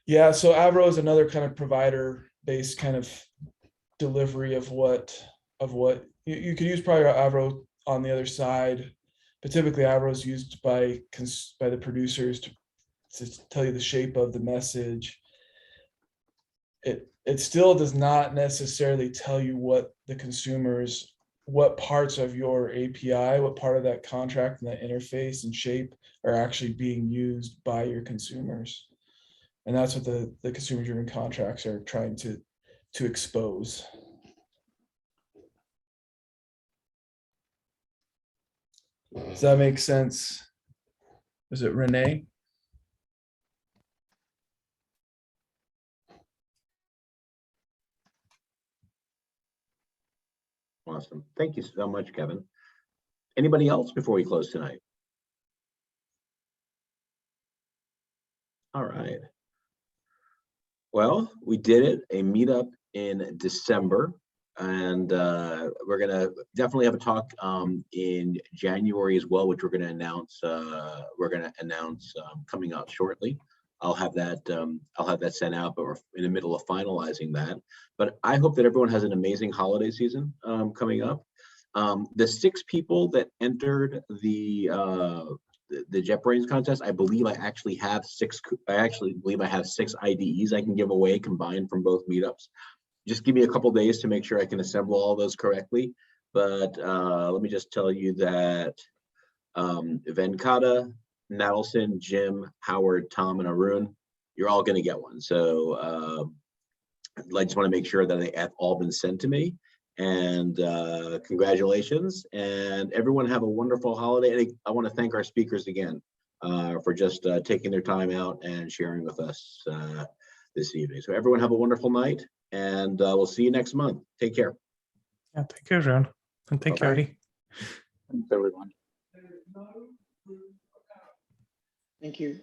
Yeah, so Avro is another kind of provider-based kind of delivery of what you could use probably Avro on the other side, but typically Avro is used by the producers to tell you the shape of the message. It still does not necessarily tell you what parts of your API, what part of that contract and that interface and shape are actually being used by your consumers. And that's what the consumer-driven contracts are trying to expose. Does that make sense? Was it Renee? Awesome. Thank you so much, Kevin. Anybody else before we close tonight? All right. Well, we did it, a meetup in December, and we're gonna definitely have a talk in January as well, which we're gonna announce. Coming out shortly. I'll have that sent out, but we're in the middle of finalizing that. But I hope that everyone has an amazing holiday season coming up. The 6 people that entered the JetBrains contest, I believe I actually have 6. I actually believe I have 6 IDEs I can give away combined from both meetups. Just give me a couple days to make sure I can assemble all those correctly. But let me just tell you that Venkata, Nadelson, Jim, Howard, Tom, and Arun, you're all going to get one. So I just want to make sure that they have all been sent to me. And congratulations, and everyone have a wonderful holiday. And I want to thank our speakers again for just taking their time out and sharing with us this evening. So everyone have a wonderful night, and we'll see you next month. Take care. Yeah, take care, everyone. And thank you, Ari. Thanks, everyone. Thank you.